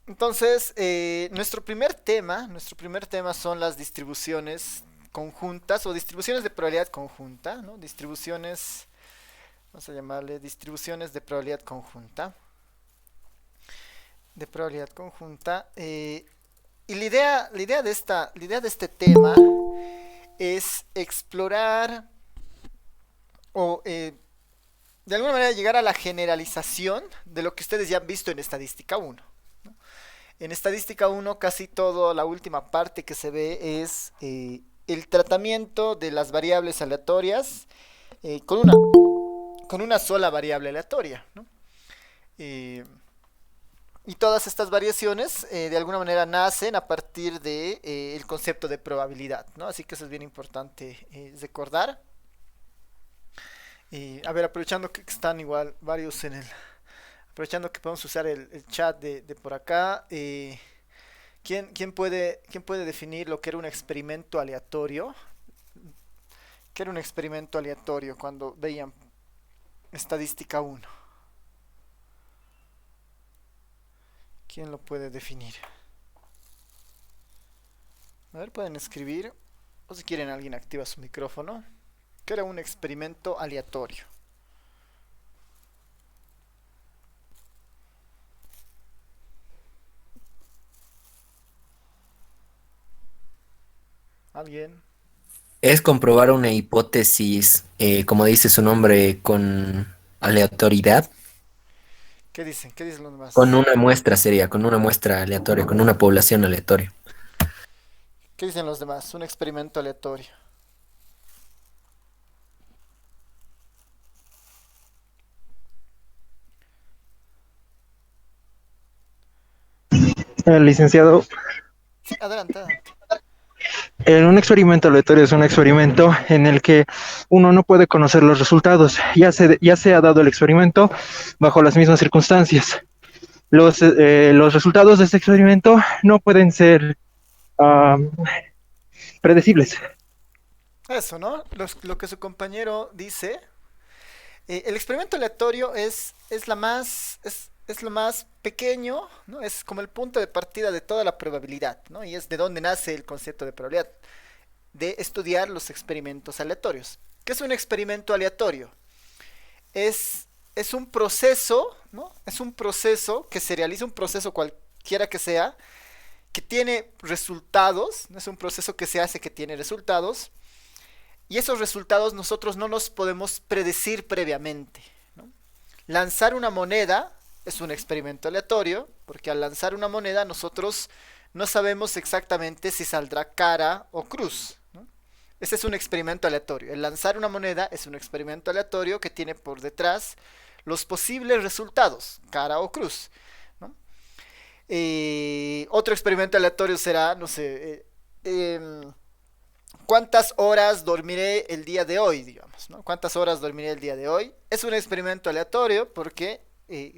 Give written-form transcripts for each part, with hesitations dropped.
Entonces, nuestro primer tema son las distribuciones conjuntas o distribuciones de probabilidad conjunta, ¿no? Vamos a llamarle distribuciones de probabilidad conjunta. Y la idea de este tema es explorar o de alguna manera llegar a la generalización de lo que ustedes ya han visto en estadística uno. En estadística uno casi todo la última parte que se ve es el tratamiento de las variables aleatorias con una sola variable aleatoria, ¿no? Eh, y todas estas variaciones de alguna manera nacen a partir de el concepto de probabilidad, ¿no? Así que eso es bien importante recordar. A ver, aprovechando que están igual varios aprovechando que podemos usar el chat de por acá, ¿quién puede definir lo que era un experimento aleatorio? ¿Qué era un experimento aleatorio cuando veían estadística uno? ¿Quién lo puede definir? A ver, pueden escribir, o si quieren alguien activa su micrófono. ¿Qué era un experimento aleatorio? ¿Alguien? Es comprobar una hipótesis, como dice su nombre, con aleatoriedad, ¿Qué dicen? ¿Qué dicen los con demás? una muestra sería, con una muestra aleatoria, con una población aleatoria. ¿Qué dicen los demás? Un experimento aleatorio. Licenciado, Sí, adelante, adelante. en un experimento aleatorio es un experimento en el que uno no puede conocer los resultados. Ya se ha dado el experimento bajo las mismas circunstancias. Los resultados de este experimento no pueden ser uh, predecibles. Eso, ¿no? Lo que su compañero dice. El experimento aleatorio es lo más pequeño, ¿no? Es como el punto de partida de toda la probabilidad, ¿no? Y es de donde nace el concepto de probabilidad, de estudiar los experimentos aleatorios. ¿Qué es un experimento aleatorio? Es un proceso, ¿no? Es un proceso que se realiza, un proceso cualquiera que sea, que tiene resultados, ¿no? Es un proceso que se hace que tiene resultados, y esos resultados nosotros no los podemos predecir previamente, ¿no? Lanzar una moneda es un experimento aleatorio, porque al lanzar una moneda nosotros no sabemos exactamente si saldrá cara o cruz, ¿no? Ese es un experimento aleatorio. El lanzar una moneda es un experimento aleatorio que tiene por detrás los posibles resultados, cara o cruz, ¿no? Otro experimento aleatorio será, no sé, ¿cuántas horas dormiré el día de hoy, digamos, ¿no? ¿Cuántas horas dormiré el día de hoy? Es un experimento aleatorio porque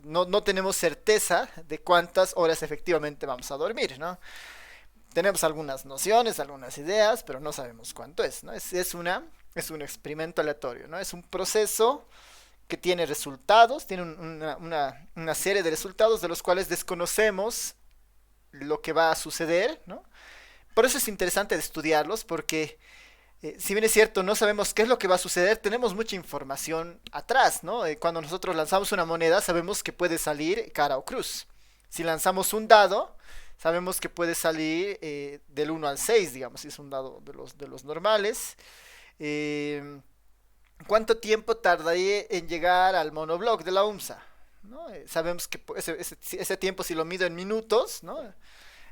no tenemos certeza de cuántas horas efectivamente vamos a dormir, ¿no? Tenemos algunas nociones, algunas ideas, pero no sabemos cuánto es, ¿no? Es un experimento aleatorio, ¿no? Es un proceso que tiene resultados, tiene una serie de resultados de los cuales desconocemos lo que va a suceder, ¿no? Por eso es interesante estudiarlos, porque si bien es cierto, no sabemos qué es lo que va a suceder, tenemos mucha información atrás, ¿no? Cuando nosotros lanzamos una moneda, sabemos que puede salir cara o cruz. Si lanzamos un dado, sabemos que puede salir del 1 al 6, digamos, si es un dado de los normales. Eh, ¿Cuánto tiempo tardaría en llegar al monobloc de la UMSA? ¿No? Sabemos que ese tiempo, si lo mido en minutos, ¿no?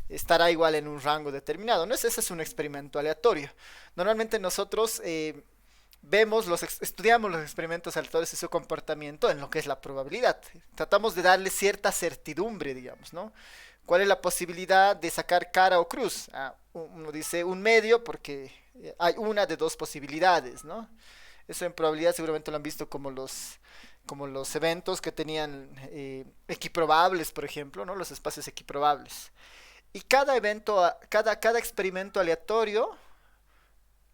Estará igual en un rango determinado. ¿No? Ese es un experimento aleatorio. Normalmente nosotros estudiamos los experimentos aleatorios y su comportamiento en lo que es la probabilidad. Tratamos de darle cierta certidumbre, digamos, ¿no? ¿Cuál es la posibilidad de sacar cara o cruz? Uno dice un medio porque hay una de dos posibilidades, ¿no? Eso en probabilidad seguramente lo han visto como los eventos que tenían equiprobables, por ejemplo, ¿no? Los espacios equiprobables. Y cada evento, cada experimento aleatorio,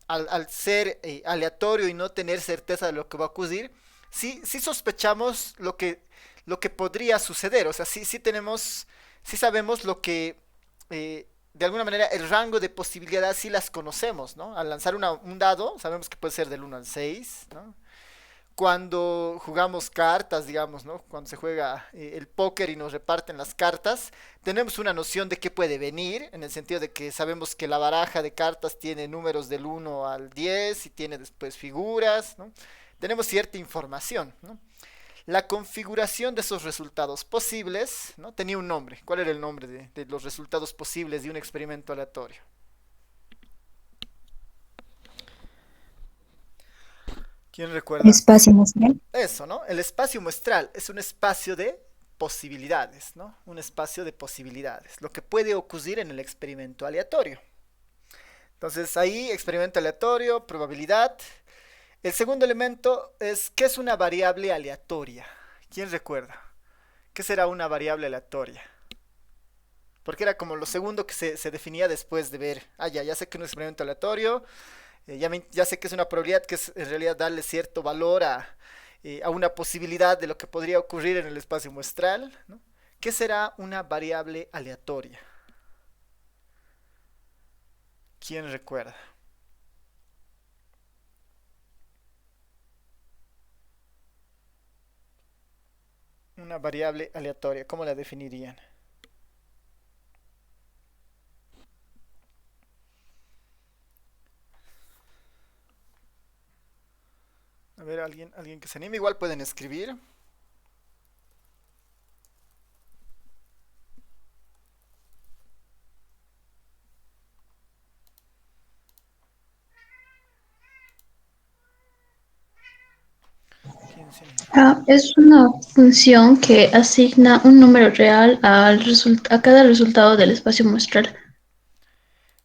al ser aleatorio y no tener certeza de lo que va a ocurrir, sí sospechamos lo que podría suceder. O sea, sí tenemos sí sabemos lo que, de alguna manera, el rango de posibilidades sí las conocemos, ¿no? Al lanzar un dado, sabemos que puede ser del 1 al 6, ¿no? Cuando jugamos cartas, digamos, ¿no? Cuando se juega el póker y nos reparten las cartas, tenemos una noción de qué puede venir, en el sentido de que sabemos que la baraja de cartas tiene números del 1 al 10 y tiene después figuras, ¿no? Tenemos cierta información, ¿no? La configuración de esos resultados posibles, ¿no? Tenía un nombre. ¿Cuál era el nombre de los resultados posibles de un experimento aleatorio? ¿Quién recuerda? Espacio muestral. Eso, ¿no? El espacio muestral es un espacio de posibilidades, ¿no? Un espacio de posibilidades, lo que puede ocurrir en el experimento aleatorio. Entonces ahí, experimento aleatorio, probabilidad. El segundo elemento es, ¿qué es una variable aleatoria? ¿Quién recuerda? ¿Qué será una variable aleatoria? Porque era como lo segundo que se definía después de ver, ya sé que es un experimento aleatorio, ya sé que es una probabilidad, que es en realidad darle cierto valor a una posibilidad de lo que podría ocurrir en el espacio muestral, ¿no? ¿Qué será una variable aleatoria? ¿Quién recuerda? Una variable aleatoria, ¿cómo la definirían? A ver, alguien que se anime, igual pueden escribir. ¿Quién se anima? Es una función que asigna un número real a cada resultado del espacio muestral.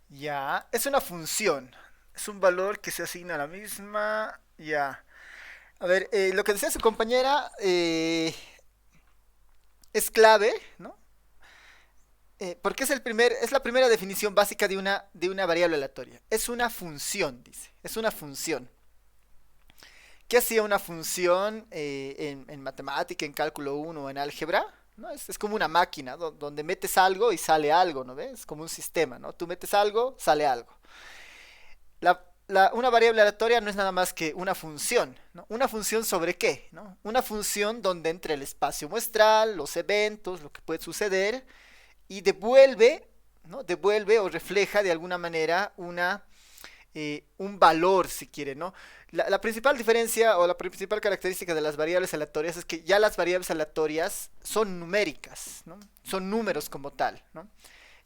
Ya, es una función, es un valor que se asigna a la misma, ya. A ver, lo que decía su compañera es clave, ¿no? Porque es la primera definición básica de una variable aleatoria. Es una función, dice, es una función. ¿Qué hacía una función en matemática, en cálculo 1 o en álgebra? ¿No? Es como una máquina donde metes algo y sale algo, ¿no ves? Es como un sistema, ¿no? Tú metes algo, sale algo. Una variable aleatoria no es nada más que una función, ¿no? ¿Una función sobre qué? ¿No? Una función donde entre el espacio muestral, los eventos, lo que puede suceder, y devuelve, ¿no? Devuelve o refleja de alguna manera un valor, si quiere, ¿no? La principal diferencia o la principal característica de las variables aleatorias es que ya las variables aleatorias son numéricas, ¿no? Son números como tal, ¿no?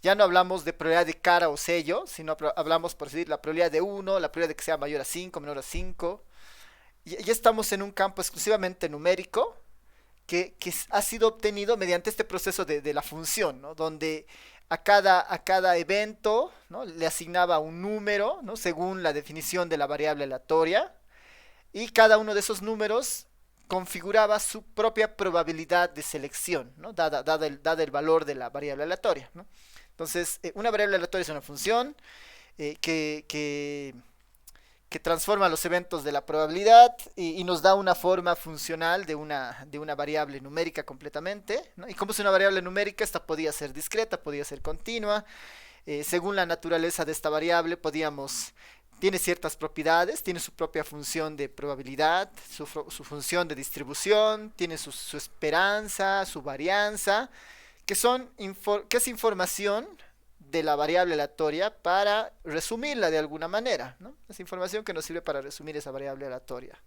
Ya no hablamos de probabilidad de cara o sello, sino hablamos, por decir, la probabilidad de uno, la probabilidad de que sea mayor a 5, menor a 5. Ya estamos en un campo exclusivamente numérico que ha sido obtenido mediante este proceso de la función, ¿no? Donde a cada evento, ¿no? Le asignaba un número, ¿no? Según la definición de la variable aleatoria, y cada uno de esos números configuraba su propia probabilidad de selección, ¿no? Dada el valor de la variable aleatoria, ¿no? Entonces, una variable aleatoria es una función que transforma los eventos de la probabilidad y nos da una forma funcional de una variable numérica completamente, ¿no? Y como es una variable numérica, esta podía ser discreta, podía ser continua. Según la naturaleza de esta variable, tiene ciertas propiedades, tiene su propia función de probabilidad, su función de distribución, tiene su esperanza, su varianza, que es información de la variable aleatoria para resumirla de alguna manera, ¿no? Es información que nos sirve para resumir esa variable aleatoria.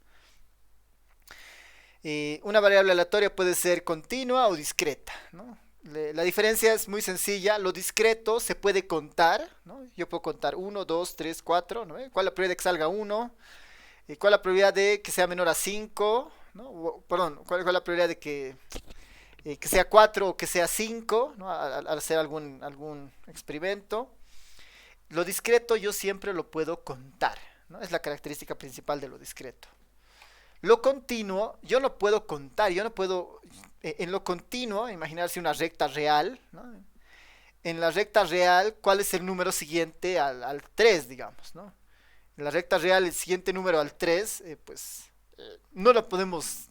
Una variable aleatoria puede ser continua o discreta, ¿no? La diferencia es muy sencilla. Lo discreto se puede contar, ¿no? Yo puedo contar 1, 2, 3, 4, ¿no? ¿Cuál es la probabilidad de que salga 1? ¿Cuál es la probabilidad de que sea menor a 5? ¿No? Perdón, ¿cuál es la probabilidad de que sea 4 o que sea 5, ¿no? Al hacer algún experimento? Lo discreto yo siempre lo puedo contar, ¿no? Es la característica principal de lo discreto. Lo continuo, yo no puedo contar, yo no puedo, en lo continuo, imaginarse una recta real, ¿no? En la recta real, ¿cuál es el número siguiente al 3, digamos, ¿no? En la recta real, el siguiente número al 3, pues no lo podemos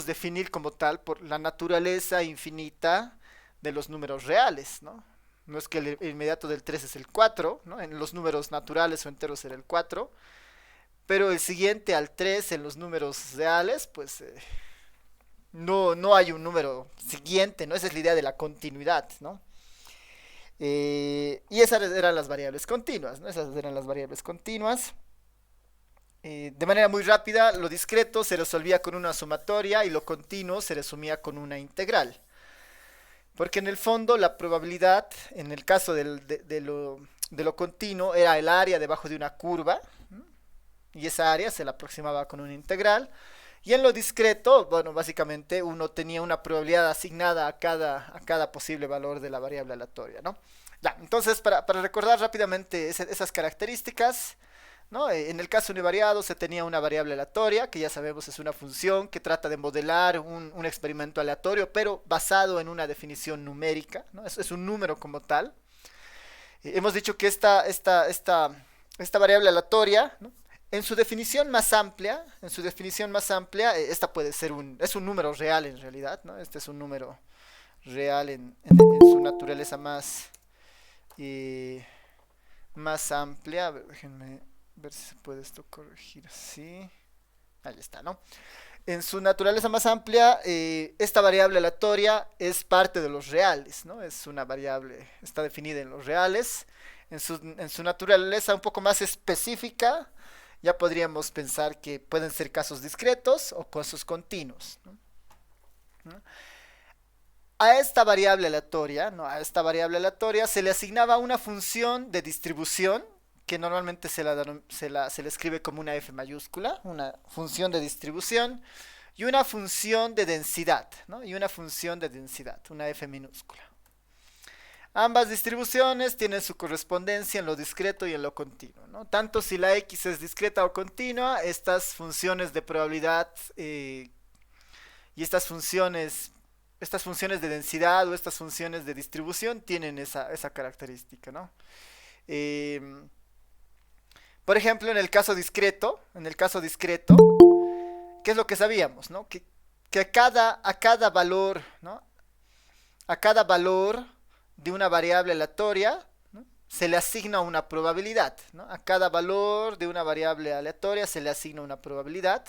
definir como tal por la naturaleza infinita de los números reales, ¿no? No es que el inmediato del 3 es el 4, ¿no? En los números naturales o enteros será el 4, pero el siguiente al 3 en los números reales, pues no hay un número siguiente, ¿no? Esa es la idea de la continuidad, ¿no? Y esas eran las variables continuas, ¿no? Esas eran las variables continuas. De manera muy rápida, lo discreto se resolvía con una sumatoria y lo continuo se resumía con una integral. Porque en el fondo la probabilidad, en el caso de lo continuo, era el área debajo de una curva, ¿no? Y esa área se la aproximaba con una integral. Y en lo discreto, bueno, básicamente uno tenía una probabilidad asignada a cada posible valor de la variable aleatoria, ¿no? Ya, entonces, para recordar rápidamente esas características, ¿no? En el caso univariado se tenía una variable aleatoria, que ya sabemos es una función que trata de modelar un experimento aleatorio, pero basado en una definición numérica, ¿no? Es un número como tal. Hemos dicho que esta variable aleatoria, ¿no? En su definición más amplia, esta puede ser es un número real en realidad, ¿no? Este es un número real en su naturaleza más amplia. A ver, déjenme ver si se puede esto corregir así. Ahí está, ¿no? En su naturaleza más amplia, esta variable aleatoria es parte de los reales, ¿no? Es una variable, está definida en los reales. En su naturaleza un poco más específica, ya podríamos pensar que pueden ser casos discretos o casos continuos, ¿no? A esta variable aleatoria, ¿no? Se le asignaba una función de distribución que normalmente se le escribe como una f mayúscula, una función de distribución, y una función de densidad, ¿no? Una f minúscula. Ambas distribuciones tienen su correspondencia en lo discreto y en lo continuo, ¿no? Tanto si la x es discreta o continua, estas funciones de probabilidad y estas funciones de densidad o estas funciones de distribución tienen esa característica, ¿no? Por ejemplo, en el caso discreto, ¿qué es lo que sabíamos, ¿no? Que a cada valor, ¿no? A cada valor de una variable aleatoria, ¿no? Se le asigna una probabilidad, ¿no? A cada valor de una variable aleatoria se le asigna una probabilidad,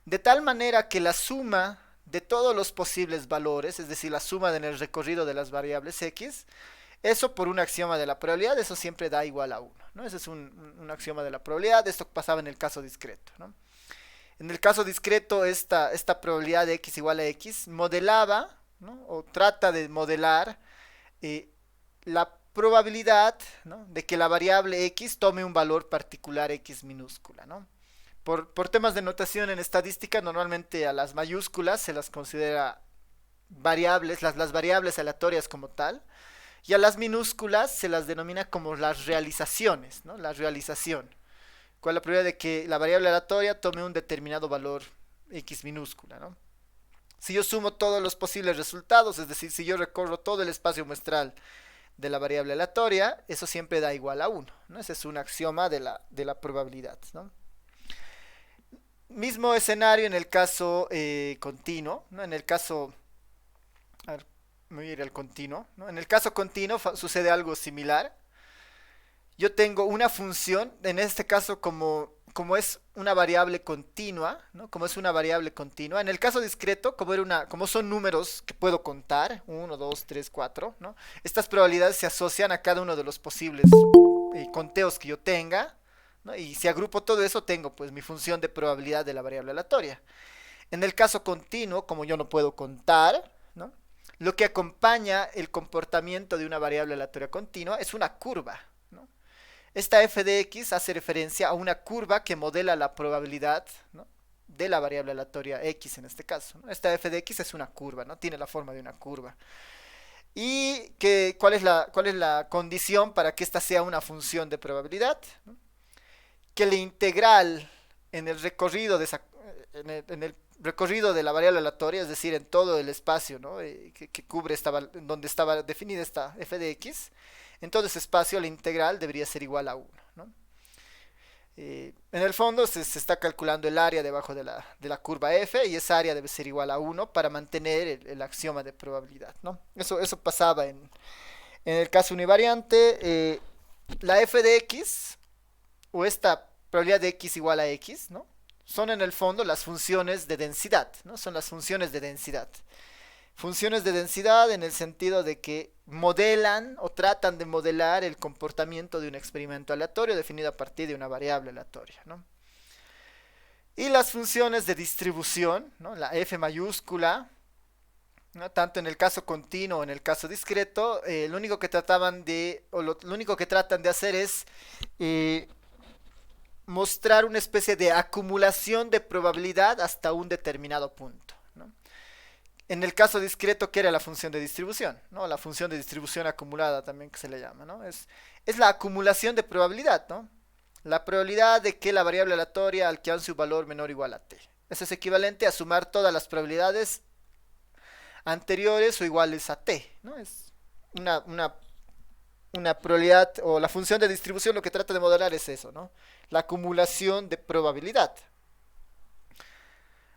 de tal manera que la suma de todos los posibles valores, es decir, la suma en el recorrido de las variables x, eso por un axioma de la probabilidad, eso siempre da igual a 1, ¿no? Ese es un axioma de la probabilidad. Esto pasaba en el caso discreto, ¿no? En el caso discreto, esta probabilidad de x igual a x modelaba, ¿no? O trata de modelar la probabilidad, ¿no? De que la variable x tome un valor particular x minúscula, ¿no? Por temas de notación en estadística, normalmente a las mayúsculas se las considera variables, las variables aleatorias como tal, y a las minúsculas se las denomina como las realizaciones, ¿no? La realización. ¿Cuál es la probabilidad de que la variable aleatoria tome un determinado valor x minúscula, ¿no? Si yo sumo todos los posibles resultados, es decir, si yo recorro todo el espacio muestral de la variable aleatoria, eso siempre da igual a 1, ¿no? Ese es un axioma de la probabilidad, ¿no? Mismo escenario en el caso continuo, ¿no? En el caso... A ver, me voy a ir al continuo, ¿no? En el caso continuo sucede algo similar. Yo tengo una función, en este caso como es una variable continua, ¿no? Como es una variable continua. En el caso discreto, como son números que puedo contar, 1, 2, 3, 4, ¿no? Estas probabilidades se asocian a cada uno de los posibles conteos que yo tenga, ¿no? Y si agrupo todo eso, tengo pues mi función de probabilidad de la variable aleatoria. En el caso continuo, como yo no puedo contar, ¿no? Lo que acompaña el comportamiento de una variable aleatoria continua es una curva, ¿no? Esta f de x hace referencia a una curva que modela la probabilidad, ¿no? De la variable aleatoria x en este caso, ¿no? Esta f de x es una curva, ¿no? Tiene la forma de una curva. ¿Y cuál es la condición para que esta sea una función de probabilidad? ¿No? Que la integral en el recorrido de recorrido de la variable aleatoria, es decir, en todo el espacio, ¿no? que cubre donde estaba definida esta f de x, en todo ese espacio la integral debería ser igual a 1, ¿no? En el fondo se está calculando el área debajo de la curva f y esa área debe ser igual a 1 para mantener el axioma de probabilidad, ¿no? Eso pasaba en el caso univariante. La f de x o esta probabilidad de x igual a x, ¿no? Son en el fondo las funciones de densidad, ¿no? Son las funciones de densidad. Funciones de densidad en el sentido de que modelan o tratan de modelar el comportamiento de un experimento aleatorio definido a partir de una variable aleatoria, ¿no? Y las funciones de distribución, ¿no? La f mayúscula, ¿no? Tanto en el caso continuo o en el caso discreto, lo único que trataban de, o lo único que tratan de hacer es mostrar una especie de acumulación de probabilidad hasta un determinado punto, ¿no? En el caso discreto, ¿qué era la función de distribución? ¿No? La función de distribución acumulada también que se le llama, ¿no? Es la acumulación de probabilidad, ¿no? La probabilidad de que la variable aleatoria alcance un valor menor o igual a t. Eso es equivalente a sumar todas las probabilidades anteriores o iguales a t, ¿no? Es una probabilidad, o la función de distribución lo que trata de modelar es eso, ¿no? La acumulación de probabilidad.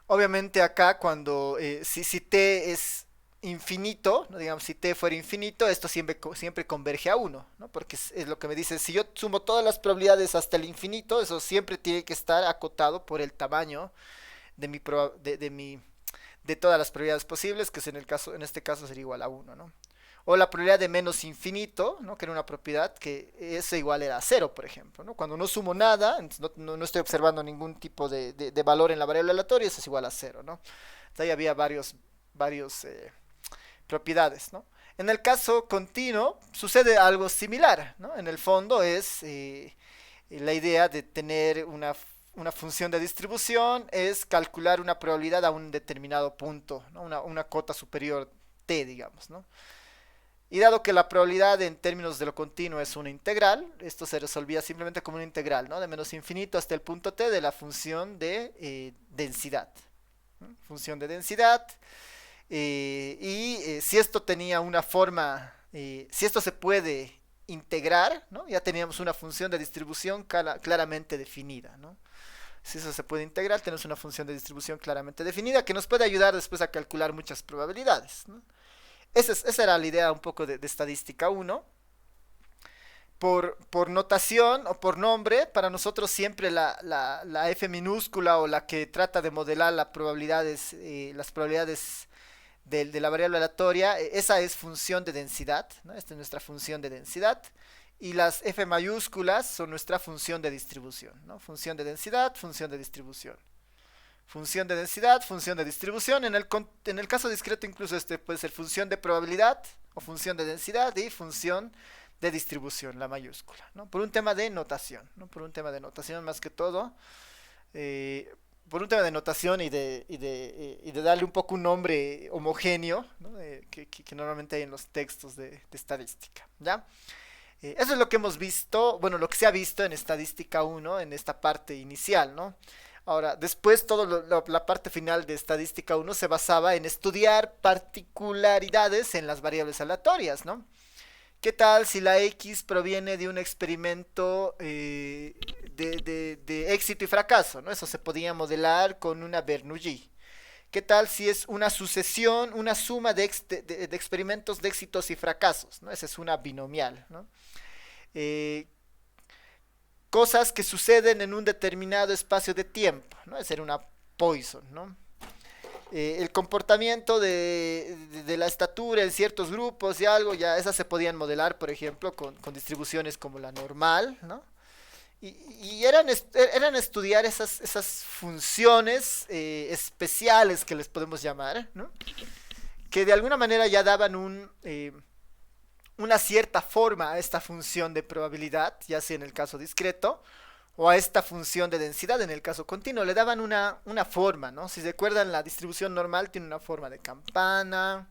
Obviamente acá cuando, si t es infinito, ¿no? Digamos, si t fuera infinito, esto siempre converge a 1, ¿no? Porque es lo que me dice, si yo sumo todas las probabilidades hasta el infinito, eso siempre tiene que estar acotado por el tamaño de todas las probabilidades posibles, que es en este caso sería igual a 1, ¿no? O la probabilidad de menos infinito, ¿no? Que era una propiedad que eso igual era a 0, por ejemplo, ¿no? Cuando no sumo nada, no estoy observando ningún tipo de valor en la variable aleatoria, eso es igual a 0, ¿no? Entonces ahí había varios propiedades, ¿no? En el caso continuo sucede algo similar, ¿no? En el fondo es la idea de tener una función de distribución, es calcular una probabilidad a un determinado punto, ¿no? Una cota superior t, digamos, ¿no? Y dado que la probabilidad en términos de lo continuo es una integral, esto se resolvía simplemente como una integral, ¿no? De menos infinito hasta el punto t de la función de densidad, ¿no? Función de densidad. Si esto tenía una forma, si esto se puede integrar, ¿no? Ya teníamos una función de distribución claramente definida, ¿no? Si eso se puede integrar, tenemos una función de distribución claramente definida que nos puede ayudar después a calcular muchas probabilidades, ¿no? Esa era la idea un poco de estadística 1. Por notación o por nombre, para nosotros siempre la f minúscula o la que trata de modelar las probabilidades de la variable aleatoria, esa es función de densidad, ¿no? Esta es nuestra función de densidad. Y las f mayúsculas son nuestra función de distribución, ¿no? Función de densidad, función de distribución. Función de densidad, función de distribución. En el caso discreto incluso este puede ser función de probabilidad o función de densidad y función de distribución, la mayúscula, ¿no? Por un tema de notación, ¿no? Por un tema de notación más que todo. Por un tema de notación y de darle un poco un nombre homogéneo, ¿no? Que normalmente hay en los textos de estadística, ¿ya? Eso es lo que hemos visto, bueno, lo que se ha visto en estadística 1, en esta parte inicial, ¿no? Ahora, después toda la parte final de estadística 1 se basaba en estudiar particularidades en las variables aleatorias, ¿no? ¿Qué tal si la X proviene de un experimento de éxito y fracaso, ¿no? Eso se podía modelar con una Bernoulli. ¿Qué tal si es una sucesión, una suma de experimentos de éxitos y fracasos, ¿no? Esa es una binomial, ¿no? Cosas que suceden en un determinado espacio de tiempo, ¿no? Esa era una Poisson, ¿no? El comportamiento de la estatura en ciertos grupos y algo, ya esas se podían modelar, por ejemplo, con distribuciones como la normal, ¿no? Y eran estudiar esas funciones especiales que les podemos llamar, ¿no? Que de alguna manera ya daban una cierta forma a esta función de probabilidad, ya sea en el caso discreto, o a esta función de densidad en el caso continuo, le daban una forma, ¿no? Si se acuerdan, la distribución normal tiene una forma de campana,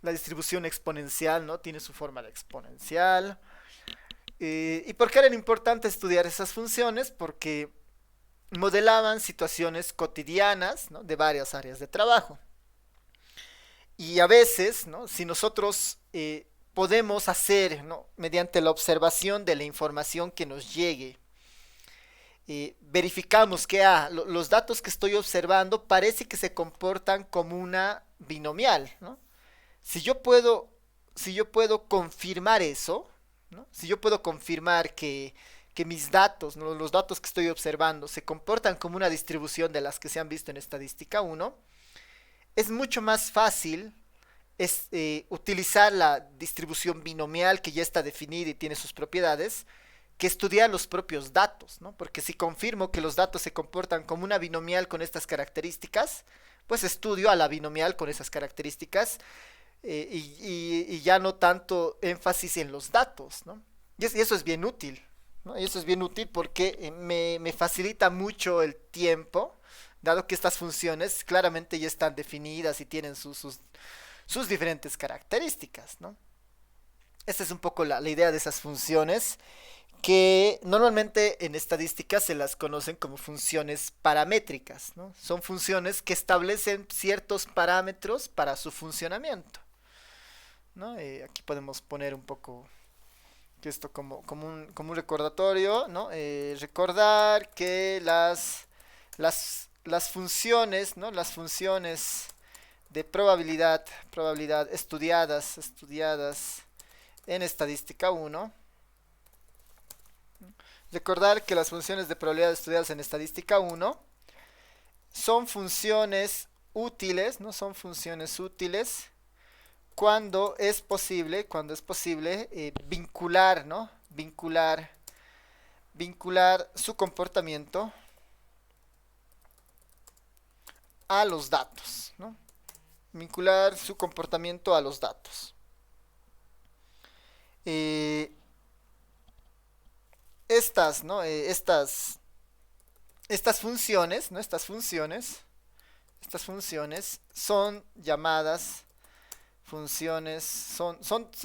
la distribución exponencial, ¿no? Tiene su forma de exponencial. ¿Y por qué era importante estudiar esas funciones? Porque modelaban situaciones cotidianas, ¿no? De varias áreas de trabajo. Y a veces, ¿no? Si nosotros podemos hacer, ¿no? Mediante la observación de la información que nos llegue, verificamos que los datos que estoy observando parece que se comportan como una binomial, ¿no? Si yo puedo, si yo puedo confirmar eso, ¿no? Si yo puedo confirmar que mis datos, ¿no? Los datos que estoy observando se comportan como una distribución de las que se han visto en estadística 1, es mucho más fácil utilizar la distribución binomial que ya está definida y tiene sus propiedades, que estudiar los propios datos, ¿no? Porque si confirmo que los datos se comportan como una binomial con estas características, pues estudio a la binomial con esas características, y ya no tanto énfasis en los datos, ¿no? Y eso es bien útil, ¿no? Y eso es bien útil porque me facilita mucho el tiempo, dado que estas funciones claramente ya están definidas y tienen sus diferentes características, ¿no? Esta es un poco la idea de esas funciones, que normalmente en estadística se las conocen como funciones paramétricas, ¿no? Son funciones que establecen ciertos parámetros para su funcionamiento, ¿no? Aquí podemos poner un poco esto como un recordatorio, ¿no? Recordar que las funciones, ¿no? Las funciones de probabilidad estudiadas en estadística 1. Recordar que las funciones de probabilidad estudiadas en estadística 1 son funciones útiles, ¿no? Son funciones útiles cuando es posible vincular, ¿no? Vincular su comportamiento a los datos, ¿no? Vincular su comportamiento a los datos. Estas, ¿no? Estas funciones, ¿no? Estas funciones son llamadas funciones, son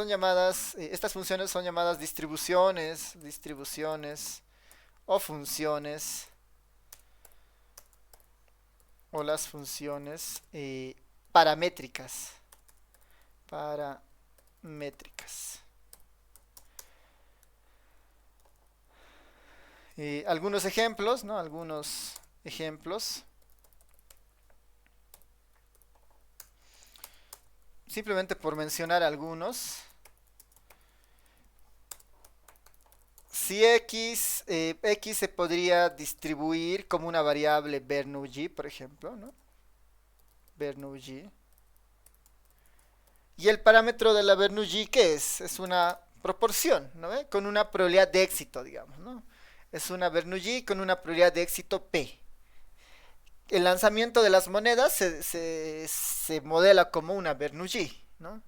llamadas, estas funciones son llamadas distribuciones o funciones, o las funciones paramétricas. Algunos ejemplos, ¿no? Algunos ejemplos. Simplemente por mencionar algunos. Si x se podría distribuir como una variable Bernoulli, por ejemplo, ¿no? Bernoulli. Y el parámetro de la Bernoulli, ¿qué es? Es una proporción, ¿no? Con una probabilidad de éxito, digamos, ¿no? Es una Bernoulli con una probabilidad de éxito P. El lanzamiento de las monedas se modela como una Bernoulli, ¿no?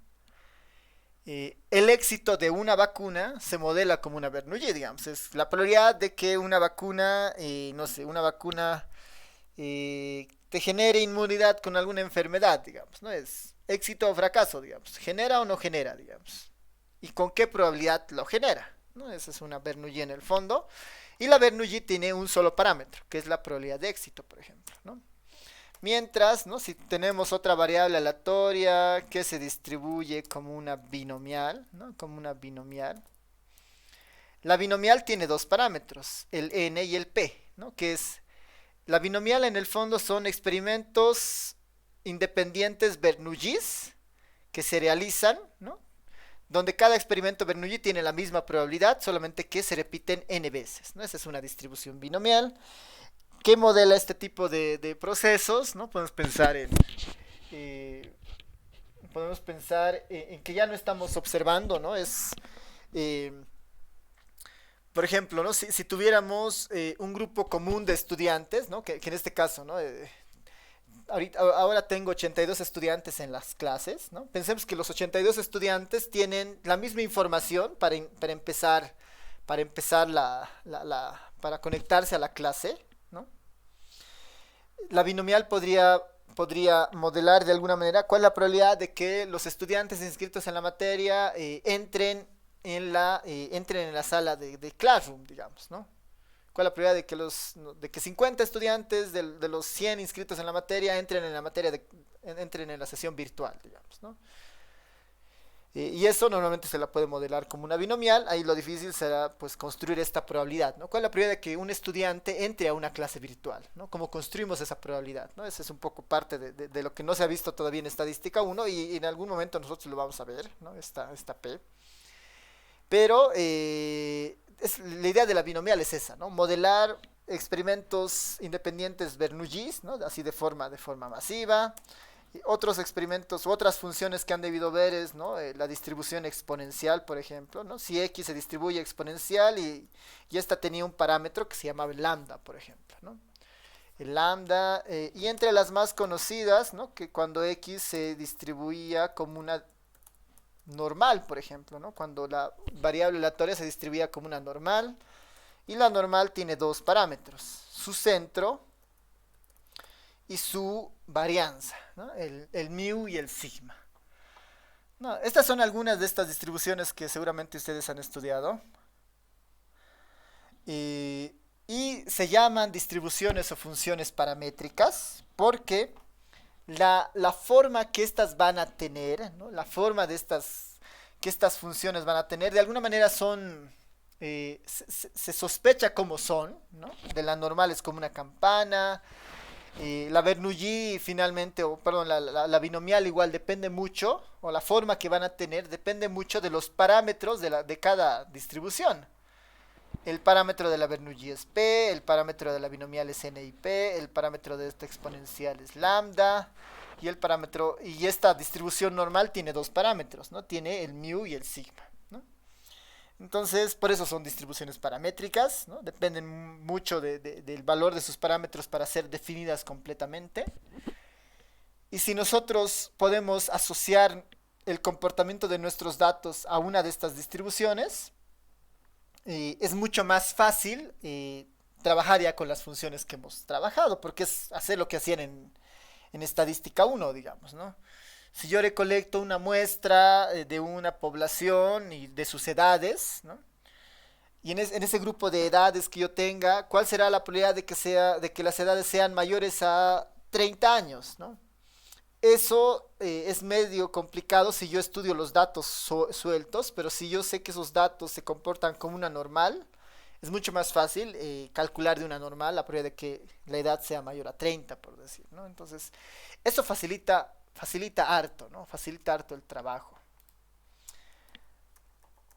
El éxito de una vacuna se modela como una Bernoulli, digamos. Es la probabilidad de que una vacuna, no sé, una vacuna te genere inmunidad con alguna enfermedad, digamos, ¿no? Es éxito o fracaso, digamos. ¿Genera o no genera, digamos? ¿Y con qué probabilidad lo genera? ¿No? Esa es una Bernoulli en el fondo. Y la Bernoulli tiene un solo parámetro, que es la probabilidad de éxito, por ejemplo, ¿no? Mientras, ¿no? Si tenemos otra variable aleatoria que se distribuye como una binomial, ¿no? Como una binomial. La binomial tiene dos parámetros, el n y el p, ¿no? Que es, la binomial en el fondo son experimentos independientes Bernoullis que se realizan, ¿no? Donde cada experimento Bernoulli tiene la misma probabilidad, solamente que se repiten n veces, ¿no? Esa es una distribución binomial que modela este tipo de procesos, ¿no? Podemos pensar en que ya no estamos observando, ¿no? Por ejemplo, ¿no? Si tuviéramos un grupo común de estudiantes, ¿no? Que en este caso, ¿no? Ahora tengo 82 estudiantes en las clases, ¿no? Pensemos que los 82 estudiantes tienen la misma información para empezar para conectarse a la clase, ¿no? La binomial podría modelar de alguna manera cuál es la probabilidad de que los estudiantes inscritos en la materia entren en la sala de Classroom, digamos, ¿no? ¿Cuál es la probabilidad de que 50 estudiantes de los 100 inscritos en la materia entren en la sesión virtual, digamos, ¿no? Y eso normalmente se la puede modelar como una binomial. Ahí lo difícil será pues construir esta probabilidad, ¿no? ¿Cuál es la probabilidad de que un estudiante entre a una clase virtual, ¿no? ¿Cómo construimos esa probabilidad, ¿no? Esa es un poco parte de lo que no se ha visto todavía en estadística 1 y en algún momento nosotros lo vamos a ver, ¿no? Esta P. Pero la idea de la binomial es esa, ¿no? Modelar experimentos independientes Bernoullis, ¿no? Así de forma masiva. Y otros experimentos, otras funciones que han debido ver es, ¿no? La distribución exponencial, por ejemplo, ¿no? Si X se distribuye exponencial y esta tenía un parámetro que se llamaba el lambda, por ejemplo, ¿no? El lambda, y entre las más conocidas, ¿no? Que cuando X se distribuía como una normal, por ejemplo, ¿no? Cuando la variable aleatoria se distribuía como una normal, y la normal tiene dos parámetros, su centro y su varianza, ¿no? El mu y el sigma. No, estas son algunas de estas distribuciones que seguramente ustedes han estudiado. Y se llaman distribuciones o funciones paramétricas porque la forma que estas van a tener, ¿no? La forma de que estas funciones van a tener, de alguna manera son, se sospecha como son, ¿no? De la normal es como una campana. La Bernoulli finalmente, o perdón, la binomial igual depende mucho, o la forma que van a tener depende mucho de los parámetros de cada distribución. El parámetro de la Bernoulli es P, el parámetro de la binomial es N y P, el parámetro de esta exponencial es lambda, y esta distribución normal tiene dos parámetros, ¿no? Tiene el mu y el sigma, ¿no? Entonces, por eso son distribuciones paramétricas, ¿no? Dependen mucho del valor de sus parámetros para ser definidas completamente. Y si nosotros podemos asociar el comportamiento de nuestros datos a una de estas distribuciones, es mucho más fácil trabajar ya con las funciones que hemos trabajado, porque es hacer lo que hacían en estadística 1, digamos, ¿no? Si yo recolecto una muestra de una población y de sus edades, ¿no? Y en ese grupo de edades que yo tenga, ¿cuál será la probabilidad de que las edades sean mayores a 30 años, ¿no? Eso es medio complicado si yo estudio los datos sueltos, pero si yo sé que esos datos se comportan como una normal, es mucho más fácil calcular de una normal la probabilidad de que la edad sea mayor a 30, por decir, ¿no? Entonces, eso facilita harto, ¿no? Facilita harto el trabajo.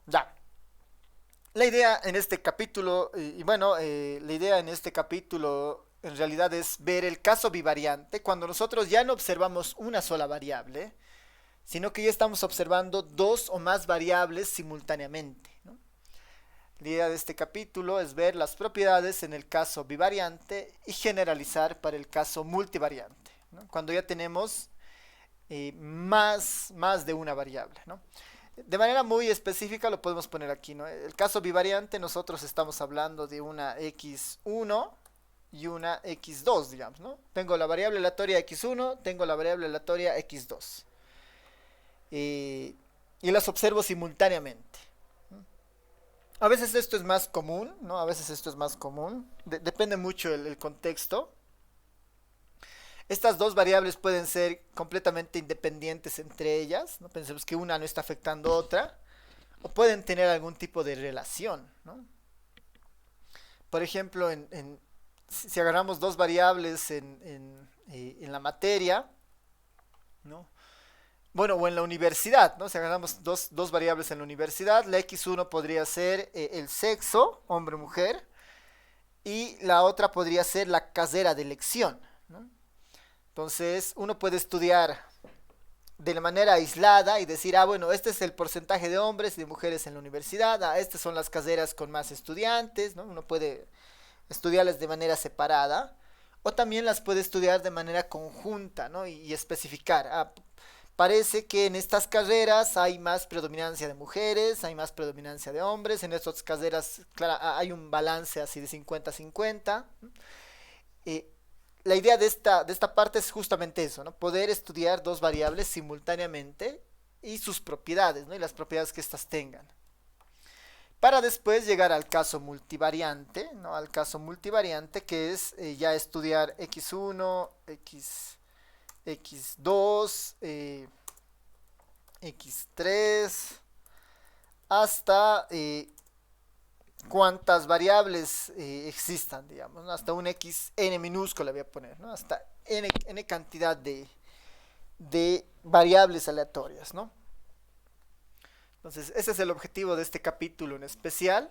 Ya. La idea en este capítulo, la idea en este capítulo en realidad es ver el caso bivariante cuando nosotros ya no observamos una sola variable, sino que ya estamos observando dos o más variables simultáneamente, ¿no? La idea de este capítulo es ver las propiedades en el caso bivariante y generalizar para el caso multivariante, ¿no? Cuando ya tenemos más de una variable, ¿no? De manera muy específica lo podemos poner aquí, ¿no? El caso bivariante nosotros estamos hablando de una x1 y una x2, digamos, ¿no? Tengo la variable aleatoria x1, tengo la variable aleatoria x2. Y las observo simultáneamente. A veces esto es más común, ¿no? A veces esto es más común. Depende mucho el contexto. Estas dos variables pueden ser completamente independientes entre ellas, ¿no? Pensemos que una no está afectando a otra. O pueden tener algún tipo de relación, ¿no? Por ejemplo, si agarramos dos variables en la materia, ¿no? Bueno, o en la universidad, ¿no? Si agarramos dos variables en la universidad, la x1 podría ser el sexo, hombre o mujer, y la otra podría ser la carrera de elección, ¿no? Entonces, uno puede estudiar de la manera aislada y decir, bueno, este es el porcentaje de hombres y de mujeres en la universidad, estas son las carreras con más estudiantes, ¿no? Uno puede estudiarlas de manera separada, o también las puede estudiar de manera conjunta, ¿no? Y especificar, parece que en estas carreras hay más predominancia de mujeres, hay más predominancia de hombres, en estas carreras, claro, hay un balance así de 50-50. La idea de esta parte es justamente eso, ¿no? Poder estudiar dos variables simultáneamente y sus propiedades, ¿no? Y las propiedades que éstas tengan. Para después llegar al caso multivariante, ¿no? Al caso multivariante que es ya estudiar x1, x2, x3 hasta cuantas variables existan, digamos, ¿no? Hasta un x n minúsculo le voy a poner, ¿no? Hasta n cantidad de variables aleatorias, ¿no? Entonces, ese es el objetivo de este capítulo en especial.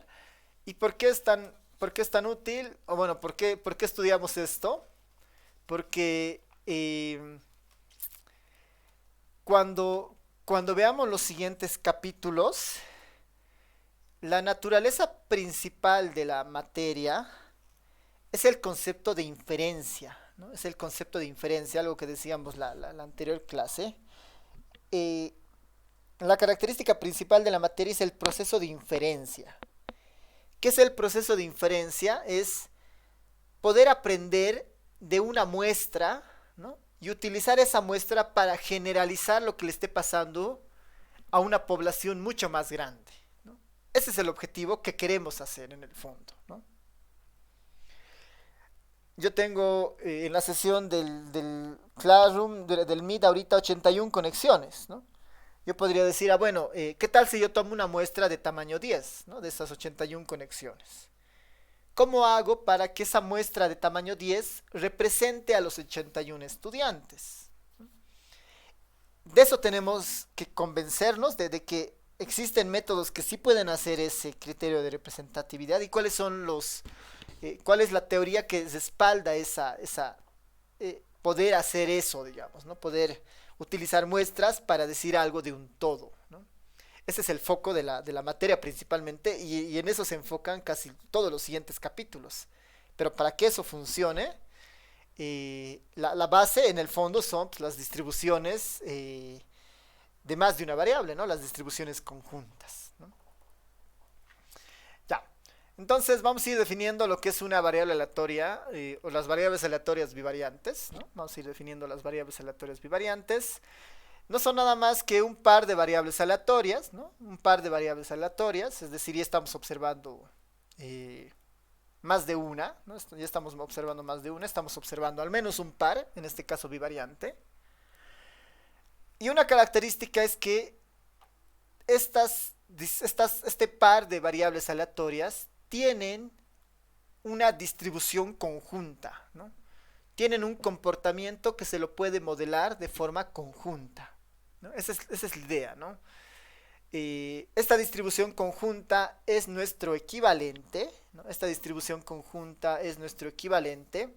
¿Y por qué es tan útil? O bueno, ¿por qué estudiamos esto? Porque cuando veamos los siguientes capítulos, la naturaleza principal de la materia es el concepto de inferencia, ¿no? Es el concepto de inferencia, algo que decíamos la anterior clase. La característica principal de la materia es el proceso de inferencia. ¿Qué es el proceso de inferencia? Es poder aprender de una muestra, ¿no? Y utilizar esa muestra para generalizar lo que le esté pasando a una población mucho más grande, ¿no? Ese es el objetivo que queremos hacer en el fondo, ¿no? Yo tengo en la sesión del Classroom, del Meet, ahorita 81 conexiones, ¿no? Yo podría decir, bueno, ¿qué tal si yo tomo una muestra de tamaño 10, ¿no? De esas 81 conexiones. ¿Cómo hago para que esa muestra de tamaño 10 represente a los 81 estudiantes? De eso tenemos que convencernos de que existen métodos que sí pueden hacer ese criterio de representatividad y cuáles son cuál es la teoría que respalda poder hacer eso, digamos, ¿no? Poder utilizar muestras para decir algo de un todo, ¿no? Ese es el foco de la materia principalmente y en eso se enfocan casi todos los siguientes capítulos. Pero para que eso funcione, la base en el fondo son pues, las distribuciones de más de una variable, ¿no? Las distribuciones conjuntas, ¿no? Ya, entonces vamos a ir definiendo lo que es una variable aleatoria o las variables aleatorias bivariantes, ¿no? Vamos a ir definiendo las variables aleatorias bivariantes. No son nada más que un par de variables aleatorias, ¿no? Un par de variables aleatorias, es decir, ya estamos observando más de una, ¿no? Ya estamos observando más de una, estamos observando al menos un par, en este caso bivariante. Y una característica es que este par de variables aleatorias tienen una distribución conjunta, ¿no? Tienen un comportamiento que se lo puede modelar de forma conjunta, ¿no? Esa es la idea, ¿no? Esta distribución conjunta es nuestro equivalente, ¿no? Esta distribución conjunta es nuestro equivalente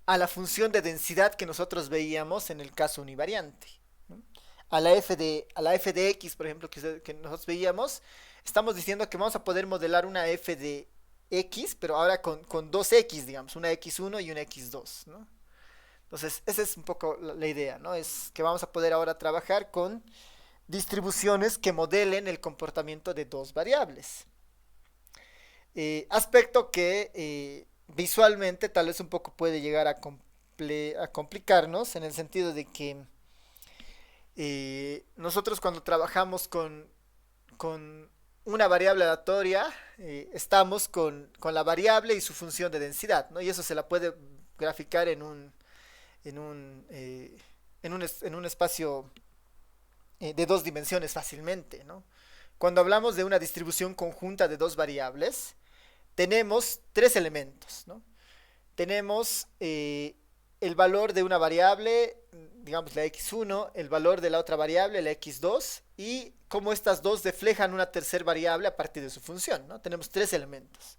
a la función de densidad que nosotros veíamos en el caso univariante, ¿no? A la f de x, por ejemplo, que nosotros veíamos, estamos diciendo que vamos a poder modelar una f de x, pero ahora con dos x, digamos, una x1 y una x2, ¿no? Entonces, esa es un poco la idea, ¿no? Es que vamos a poder ahora trabajar con distribuciones que modelen el comportamiento de dos variables. Aspecto que visualmente tal vez un poco puede llegar a complicarnos en el sentido de que nosotros cuando trabajamos con una variable aleatoria, estamos con la variable y su función de densidad, ¿no? Y eso se la puede graficar en un espacio de dos dimensiones fácilmente, ¿no? Cuando hablamos de una distribución conjunta de dos variables, tenemos tres elementos, ¿no? Tenemos el valor de una variable, digamos la x1, el valor de la otra variable, la x2, y cómo estas dos reflejan una tercera variable a partir de su función, ¿no? Tenemos tres elementos.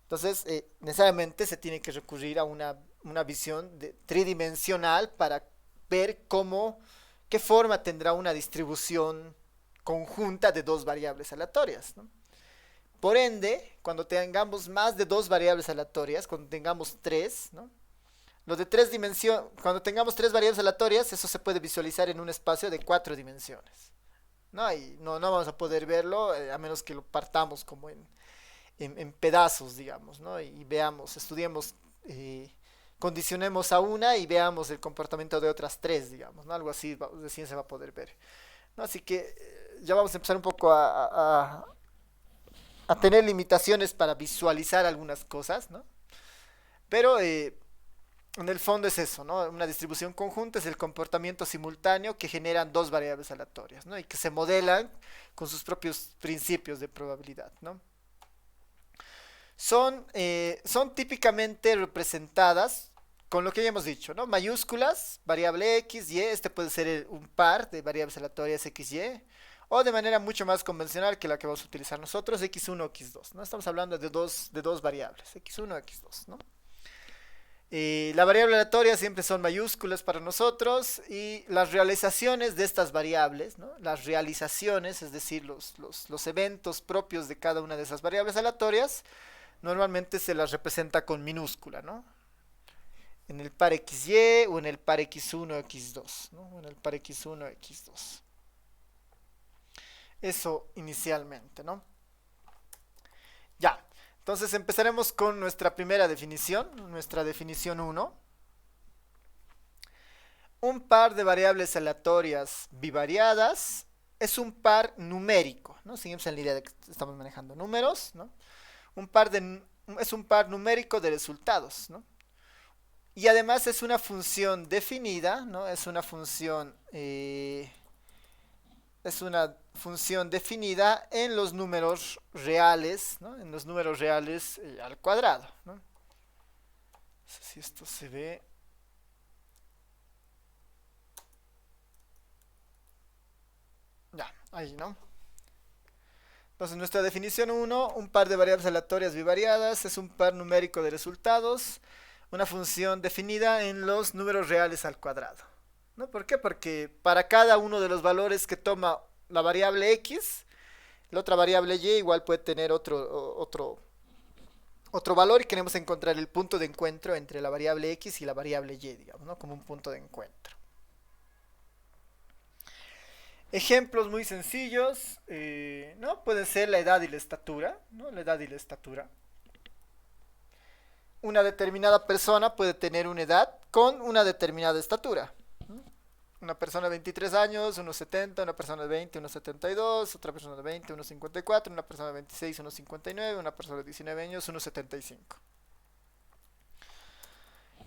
Entonces, necesariamente se tiene que recurrir a una visión tridimensional para ver qué forma tendrá una distribución conjunta de dos variables aleatorias, ¿no? Por ende, cuando tengamos más de dos variables aleatorias, cuando tengamos tres, ¿no? Cuando tengamos tres variables aleatorias, eso se puede visualizar en un espacio de 4 dimensiones, ¿no? Y no vamos a poder verlo a menos que lo partamos como en pedazos, digamos, ¿no? Y veamos, estudiemos, condicionemos a una y veamos el comportamiento de otras tres, digamos, ¿no? Algo así recién se va a poder ver, ¿no? Así que ya vamos a empezar un poco a tener limitaciones para visualizar algunas cosas, ¿no? Pero En el fondo es eso, ¿no? Una distribución conjunta es el comportamiento simultáneo que generan dos variables aleatorias, ¿no? Y que se modelan con sus propios principios de probabilidad, ¿no? Son típicamente representadas con lo que ya hemos dicho, ¿no? Mayúsculas, variable x, y, este puede ser un par de variables aleatorias x, y, o de manera mucho más convencional que la que vamos a utilizar nosotros, x1 o x2, ¿no? Estamos hablando de dos variables, x1 o x2, ¿no? La variable aleatoria siempre son mayúsculas para nosotros y las realizaciones de estas variables, ¿no? Las realizaciones, es decir, los eventos propios de cada una de esas variables aleatorias, normalmente se las representa con minúscula, ¿no? En el par xy o en el par x1 o x2, ¿no? En el par x1 o x2. Eso inicialmente, ¿no? Ya. Entonces empezaremos con nuestra primera definición, nuestra definición 1. Un par de variables aleatorias bivariadas es un par numérico, ¿no? Seguimos en la idea de que estamos manejando números, ¿no? Es un par numérico de resultados, ¿no? Y además es una función definida, ¿no? Es una función definida en los números reales, ¿no? En los números reales al cuadrado, ¿no? No sé si esto se ve. Ya, ahí, ¿no? Entonces, nuestra definición 1, un par de variables aleatorias bivariadas es un par numérico de resultados, una función definida en los números reales al cuadrado, ¿no? ¿Por qué? Porque para cada uno de los valores que toma la variable x, la otra variable y igual puede tener otro valor y queremos encontrar el punto de encuentro entre la variable x y la variable y, digamos, ¿no? Como un punto de encuentro. Ejemplos muy sencillos, ¿no? Pueden ser la edad y la estatura, ¿no? La edad y la estatura. Una determinada persona puede tener una edad con una determinada estatura. Una persona de 23 años, unos 70, una persona de 20, unos 72, otra persona de 20, unos 54, una persona de 26, unos 59, una persona de 19 años, unos 75.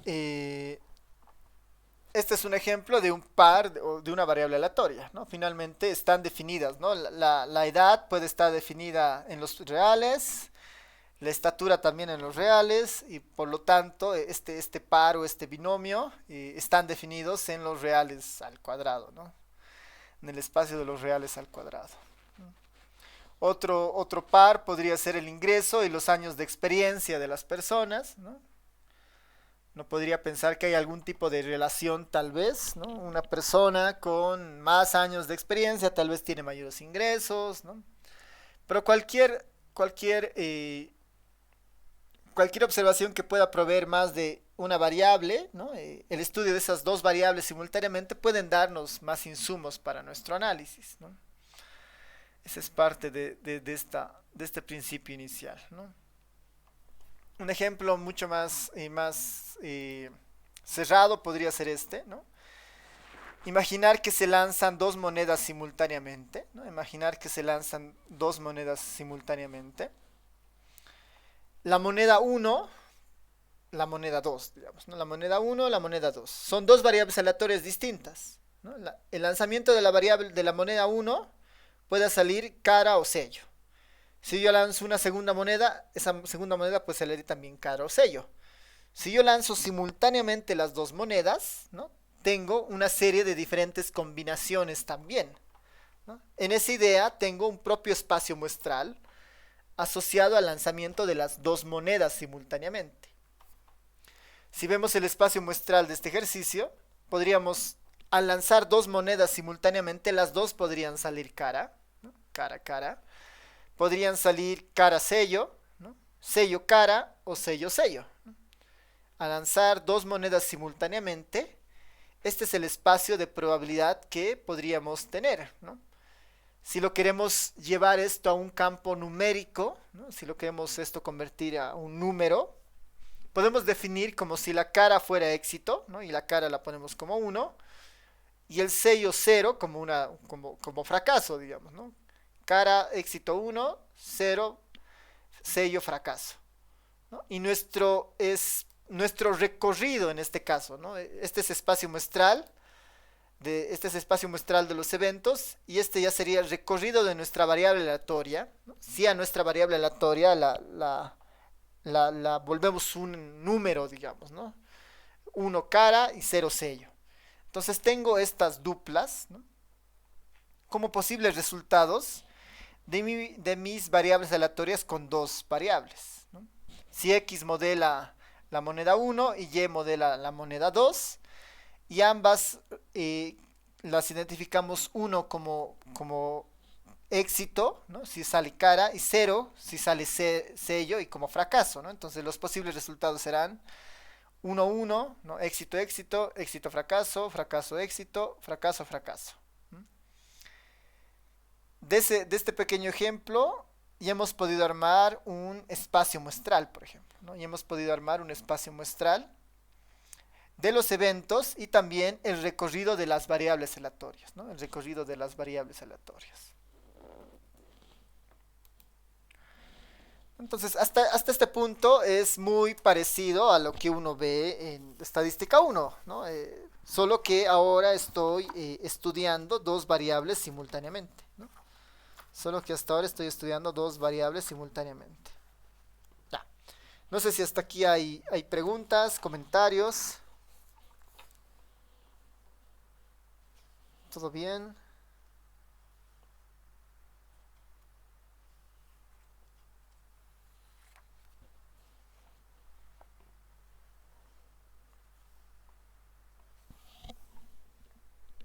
Este es un ejemplo de un par o de una variable aleatoria, ¿no? Finalmente están definidas, ¿no? La edad puede estar definida en los reales, la estatura también en los reales, y por lo tanto este par o este binomio están definidos en los reales al cuadrado, ¿no? En el espacio de los reales al cuadrado. Otro par podría ser el ingreso y los años de experiencia de las personas, ¿no? No podría pensar que hay algún tipo de relación tal vez, ¿no? Una persona con más años de experiencia tal vez tiene mayores ingresos, ¿no? Pero cualquier observación que pueda proveer más de una variable, ¿no? El estudio de esas dos variables simultáneamente pueden darnos más insumos para nuestro análisis, ¿no? Esa es parte de este principio inicial, ¿no? Un ejemplo mucho más cerrado podría ser este, ¿no? Imaginar que se lanzan dos monedas simultáneamente, ¿no? Imaginar que se lanzan dos monedas simultáneamente. La moneda 1, la moneda 2, digamos, ¿no? La moneda 1, la moneda 2. Son dos variables aleatorias distintas, ¿no? El lanzamiento de la variable de la moneda 1 puede salir cara o sello. Si yo lanzo una segunda moneda, esa segunda moneda puede salir también cara o sello. Si yo lanzo simultáneamente las dos monedas, ¿no? Tengo una serie de diferentes combinaciones también, ¿no? En esa idea tengo un propio espacio muestral asociado al lanzamiento de las dos monedas simultáneamente. Si vemos el espacio muestral de este ejercicio, podríamos, al lanzar dos monedas simultáneamente, las dos podrían salir cara, ¿no? Cara, cara. Podrían salir cara, sello, ¿no? Sello, cara o sello, sello, ¿no? Al lanzar dos monedas simultáneamente, este es el espacio de probabilidad que podríamos tener, ¿no? Si lo queremos llevar esto a un campo numérico, ¿no? Si lo queremos esto convertir a un número, podemos definir como si la cara fuera éxito, ¿no? Y la cara la ponemos como 1, y el sello 0 como fracaso, digamos, ¿no? Cara, éxito 1, 0, sello, fracaso, ¿no? Y nuestro nuestro recorrido en este caso, ¿no? Este es espacio muestral, este es espacio muestral de los eventos, y este ya sería el recorrido de nuestra variable aleatoria, ¿no? Si a nuestra variable aleatoria la volvemos un número, digamos, ¿no? 1 cara y 0 sello. Entonces tengo estas duplas, ¿no?, como posibles resultados de mis variables aleatorias con dos variables, ¿no? Si X modela la moneda 1 y Y modela la moneda 2, y ambas las identificamos, 1 como éxito, ¿no?, si sale cara, y 0 si sale sello y como fracaso, ¿no? Entonces los posibles resultados serán 1, 1, ¿no?, éxito, éxito, éxito, fracaso, fracaso, éxito, fracaso, fracaso. De este pequeño ejemplo ya hemos podido armar un espacio muestral, por ejemplo, ¿no? Ya hemos podido armar un espacio muestral de los eventos y también el recorrido de las variables aleatorias, ¿no? El recorrido de las variables aleatorias. Entonces, hasta este punto es muy parecido a lo que uno ve en estadística 1, ¿no? Solo que ahora estoy estudiando dos variables simultáneamente, ¿no? Solo que hasta ahora estoy estudiando dos variables simultáneamente. Ya. No sé si hasta aquí hay preguntas, comentarios. ¿Todo bien?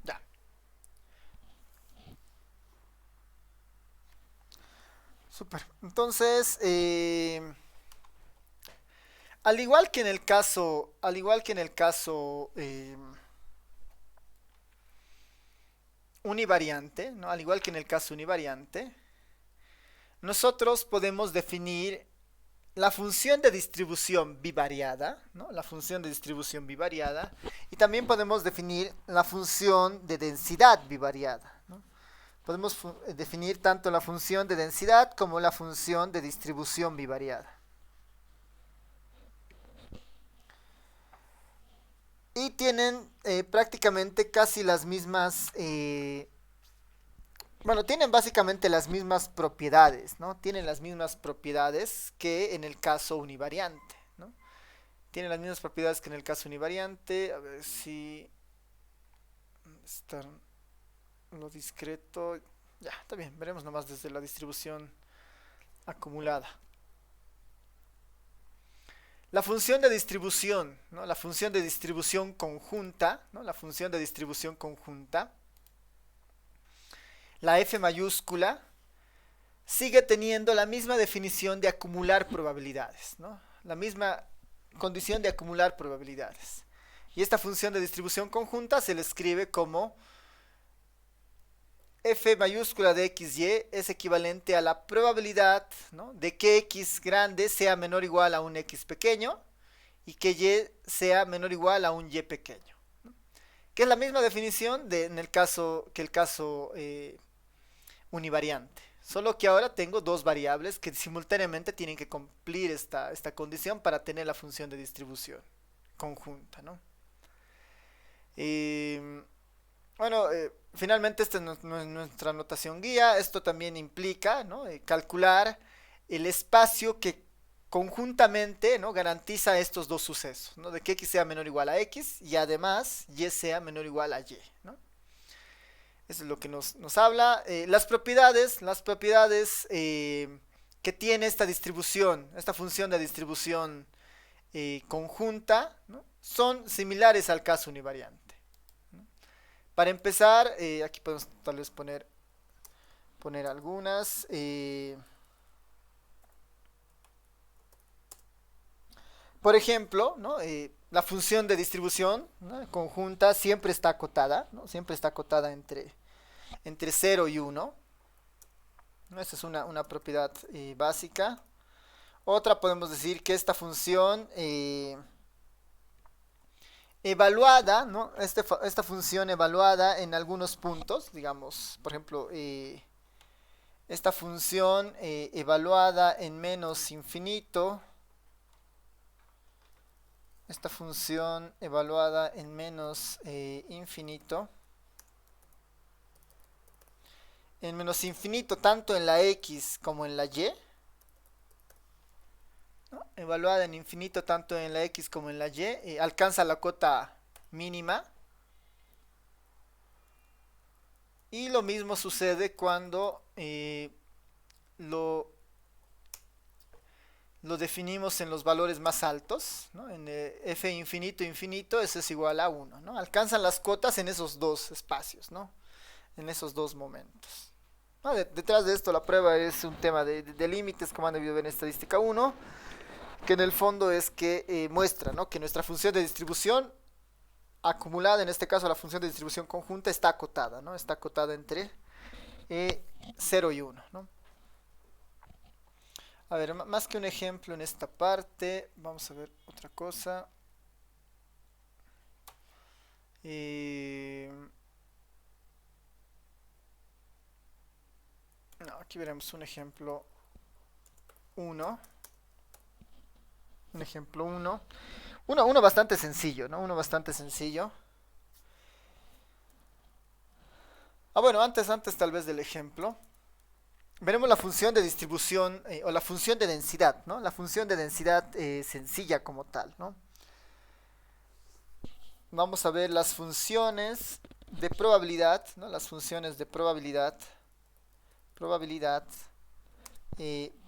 Ya. Súper. Entonces, al igual que en el caso, univariante, ¿no? Al igual que en el caso univariante, nosotros podemos definir la función de distribución bivariada, ¿no? La función de distribución bivariada, y también podemos definir la función de densidad bivariada, ¿no? Podemos definir tanto la función de densidad como la función de distribución bivariada. Y tienen prácticamente casi las mismas, bueno, tienen básicamente las mismas propiedades, ¿no? Tienen las mismas propiedades que en el caso univariante, ¿no? Tienen las mismas propiedades que en el caso univariante. A ver si está lo discreto. Ya, está bien, veremos nomás desde la distribución acumulada. La función de distribución, ¿no? La función de distribución conjunta, ¿no? La función de distribución conjunta, la F mayúscula, sigue teniendo la misma definición de acumular probabilidades, ¿no? La misma condición de acumular probabilidades. Y esta función de distribución conjunta se le escribe como F mayúscula de XY es equivalente a la probabilidad, ¿no?, de que X grande sea menor o igual a un X pequeño y que Y sea menor o igual a un Y pequeño, ¿no?, que es la misma definición en el caso univariante, solo que ahora tengo dos variables que simultáneamente tienen que cumplir esta condición para tener la función de distribución conjunta, ¿no? Bueno, finalmente esta es nuestra notación guía. Esto también implica, ¿no?, calcular el espacio que conjuntamente, ¿no?, garantiza estos dos sucesos, ¿no?, de que X sea menor o igual a X y además Y sea menor o igual a Y, ¿no? Eso es lo que nos habla. Las propiedades que tiene esta distribución, esta función de distribución conjunta, ¿no?, son similares al caso univariante, ¿no? Para empezar, aquí podemos tal vez poner algunas. Por ejemplo, ¿no?, la función de distribución, ¿no?, conjunta siempre está acotada, ¿no?, siempre está acotada entre 0 y 1. ¿No? Esta es una propiedad básica. Otra, podemos decir que esta función evaluada, ¿no?, esta función evaluada en algunos puntos, digamos, por ejemplo, esta función evaluada en menos infinito esta función evaluada en menos infinito. En menos infinito tanto en la x como en la y, ¿no? Evaluada en infinito tanto en la x como en la y, alcanza la cota mínima. Y lo mismo sucede cuando lo definimos en los valores más altos, ¿no? En f infinito infinito, eso es igual a 1, ¿no? Alcanzan las cotas en esos dos espacios, ¿no? En esos dos momentos. ¿No? Detrás de esto la prueba es un tema de límites, como han debido ver en estadística 1, que en el fondo es que muestra, ¿no? Que nuestra función de distribución acumulada, en este caso la función de distribución conjunta, está acotada, ¿no? Está acotada entre 0 y 1, ¿no? A ver, más que un ejemplo en esta parte, vamos a ver otra cosa. No, aquí veremos un ejemplo 1. Un ejemplo 1. Uno bastante sencillo, ¿no? Uno bastante sencillo. Bueno, antes tal vez del ejemplo. Veremos la función de distribución o la función de densidad, ¿no? La función de densidad sencilla como tal, ¿no? Vamos a ver las funciones de probabilidad, ¿no? Las funciones de probabilidad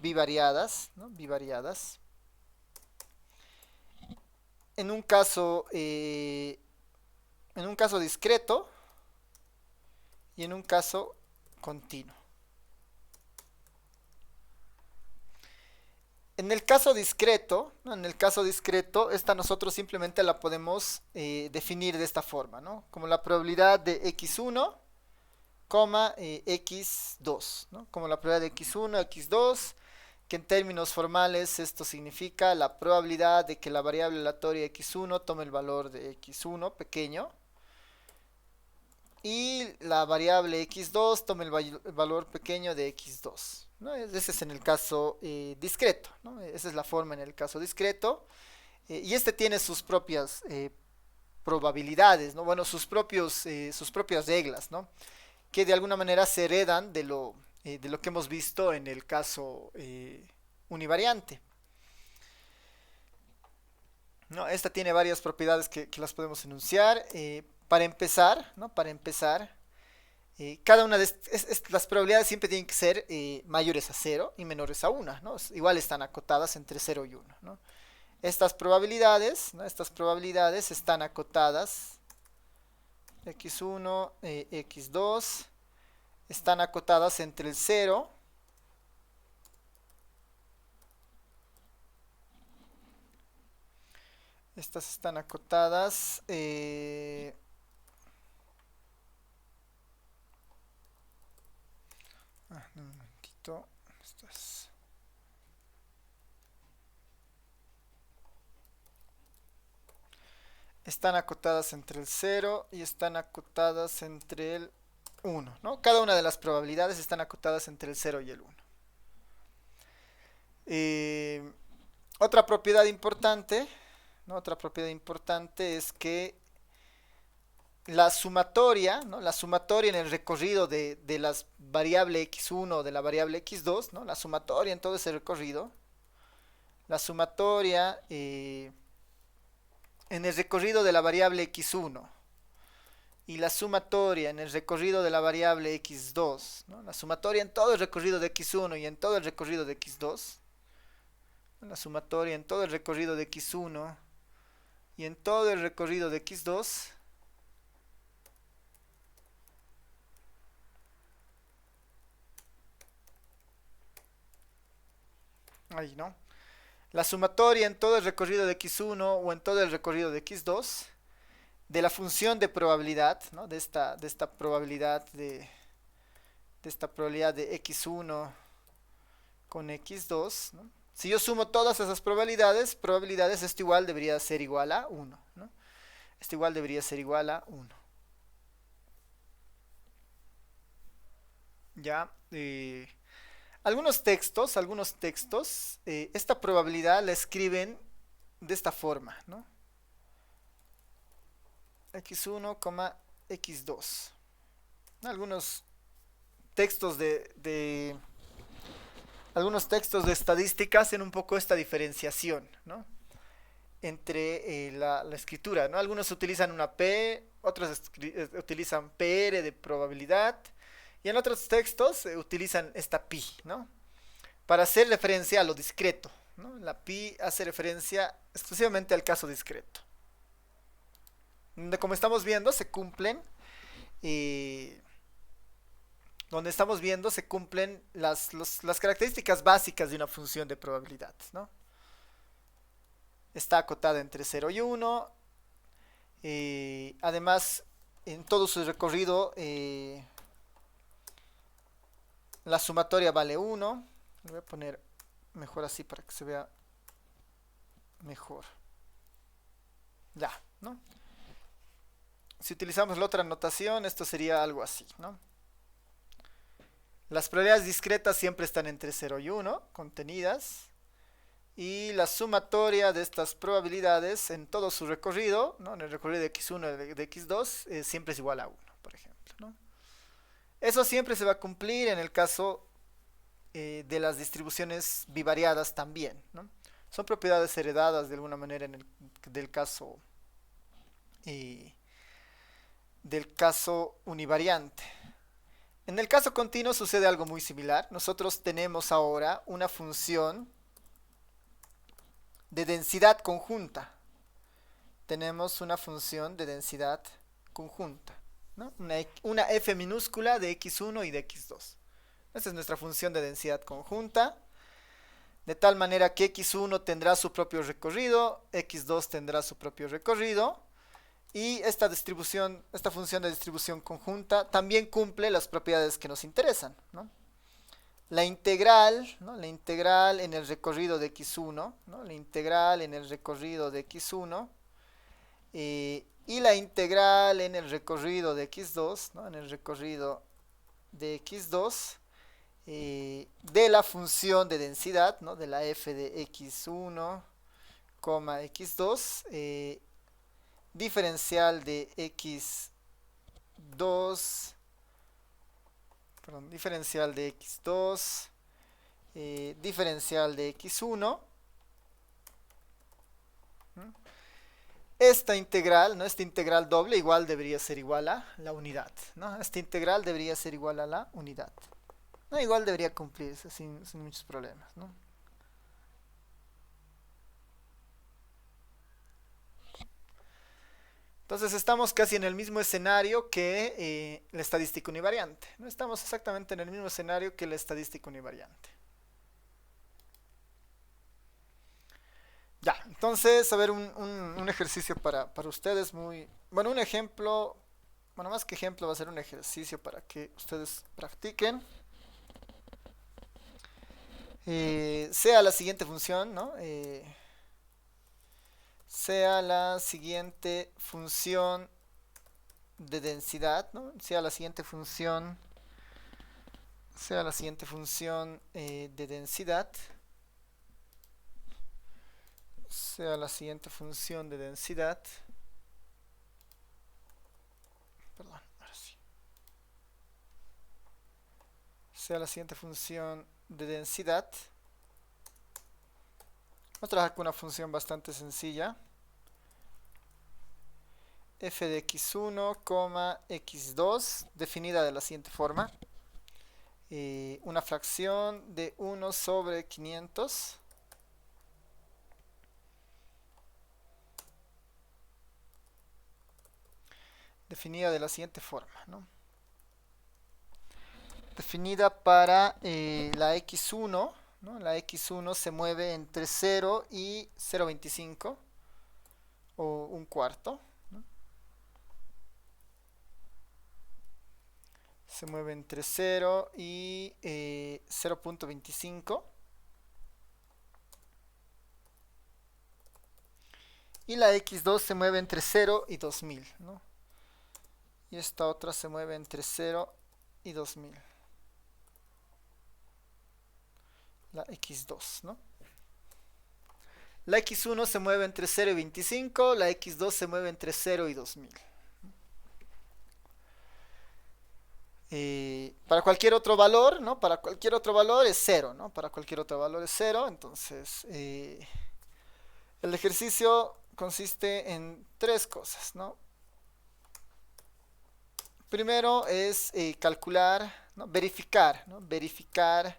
bivariadas, ¿no? Bivariadas. En un caso discreto y en un caso continuo. En el caso discreto, ¿no? En el caso discreto, esta nosotros simplemente la podemos definir de esta forma, ¿no? Como la probabilidad de x1, x2, ¿no? Como la probabilidad de x1, x2, que en términos formales esto significa la probabilidad de que la variable aleatoria x1 tome el valor de x1 pequeño y la variable x2 tome el valor pequeño de x2, ¿no? Ese es en el caso discreto, ¿no? Esa es la forma en el caso discreto, y este tiene sus propias probabilidades, ¿no? Bueno, sus propias reglas, ¿no? Que de alguna manera se heredan de lo que hemos visto en el caso univariante, ¿no? Esta tiene varias propiedades que las podemos enunciar. Para empezar, ¿no? Cada una de las probabilidades siempre tienen que ser mayores a 0 y menores a 1, ¿no? Igual están acotadas entre 0 y 1, ¿no? Estas probabilidades, ¿no? Estas probabilidades están acotadas, x1, x2, están acotadas entre el 0 estas están acotadas un momentito, están acotadas entre el 0 y están acotadas entre el 1, ¿no? Cada una de las probabilidades están acotadas entre el 0 y el 1. Otra propiedad importante, ¿no? Otra propiedad importante es que la sumatoria, ¿no? La sumatoria en el recorrido de la variable x1 o de la variable x2, ¿no? La sumatoria en todo ese recorrido, la sumatoria en el recorrido de la variable x1 y la sumatoria en el recorrido de la variable x2, ¿no? La sumatoria en todo el recorrido de x1 y en todo el recorrido de x2, la sumatoria en todo el recorrido de x1 y en todo el recorrido de x2 ahí, ¿no? La sumatoria en todo el recorrido de x1 o en todo el recorrido de x2 de la función de probabilidad, ¿no? de esta probabilidad de x1 con x2, ¿no? Si yo sumo todas esas probabilidades, esto igual debería ser igual a 1, ¿no? Esto igual debería ser igual a 1. Ya, algunos textos, esta probabilidad la escriben de esta forma, ¿no? x1, x2. Algunos textos de algunos textos de estadística hacen un poco esta diferenciación, ¿no? Entre la escritura, ¿no? Algunos utilizan una P, otros utilizan PR de probabilidad, y en otros textos utilizan esta pi, ¿no? Para hacer referencia a lo discreto, ¿no? La pi hace referencia exclusivamente al caso discreto. Como estamos viendo, se cumplen donde estamos viendo se cumplen las características básicas de una función de probabilidad, ¿no? Está acotada entre 0 y 1. Además, en todo su recorrido, la sumatoria vale 1. Lo voy a poner mejor así para que se vea mejor. Ya, ¿no? Si utilizamos la otra notación, esto sería algo así, ¿no? Las probabilidades discretas siempre están entre 0 y 1, contenidas. Y la sumatoria de estas probabilidades en todo su recorrido, ¿no? En el recorrido de x1 y de x2, siempre es igual a 1, por ejemplo, ¿no? Eso siempre se va a cumplir en el caso de las distribuciones bivariadas también, ¿no? Son propiedades heredadas de alguna manera del caso univariante. En el caso continuo sucede algo muy similar. Nosotros tenemos ahora una función de densidad conjunta. Tenemos una función de densidad conjunta, ¿no? Una f minúscula de x1 y de x2. Esta es nuestra función de densidad conjunta. De tal manera que x1 tendrá su propio recorrido, x2 tendrá su propio recorrido. Y esta función de distribución conjunta también cumple las propiedades que nos interesan, ¿no? La integral, ¿no? La integral en el recorrido de x1, ¿no? La integral en el recorrido de x1 y la integral en el recorrido de x2, ¿no? En el recorrido de x2 de la función de densidad, ¿no? De la f de x1, x2, diferencial de x2, diferencial de x2, diferencial de x1. Esta integral, ¿no? Esta integral doble igual debería ser igual a la unidad, ¿no? Esta integral debería ser igual a la unidad. No, igual debería cumplirse sin muchos problemas, ¿no? Entonces estamos casi en el mismo escenario que la estadística univariante, ¿no? Estamos exactamente en el mismo escenario que la estadística univariante. Ya, entonces, a ver, un ejercicio para ustedes muy... Bueno, un ejemplo, bueno, más que ejemplo va a ser un ejercicio para que ustedes practiquen. Sea la siguiente función, ¿no? Sea la siguiente función de densidad, ¿no? Sea la siguiente función de densidad. Sea la siguiente función de densidad. Perdón, ahora sí. Sea la siguiente función de densidad. Vamos a trabajar con una función bastante sencilla. F de x1, x2, definida de la siguiente forma. Una fracción de 1 sobre 500. Definida de la siguiente forma, ¿no? Definida para la x1, ¿no? La x1 se mueve entre 0 y 0,25 o un cuarto, ¿no? Se mueve entre 0 y 0,25. Y la x2 se mueve entre 0 y 2000, ¿no? Y esta otra se mueve entre 0 y 2000. La x2, ¿no? La x1 se mueve entre 0 y 25, la x2 se mueve entre 0 y 2000, Para cualquier otro valor, ¿no? Para cualquier otro valor es cero, ¿no? Para cualquier otro valor es cero. Entonces, el ejercicio consiste en tres cosas, ¿no? Primero es calcular, ¿no? Verificar, ¿no? Verificar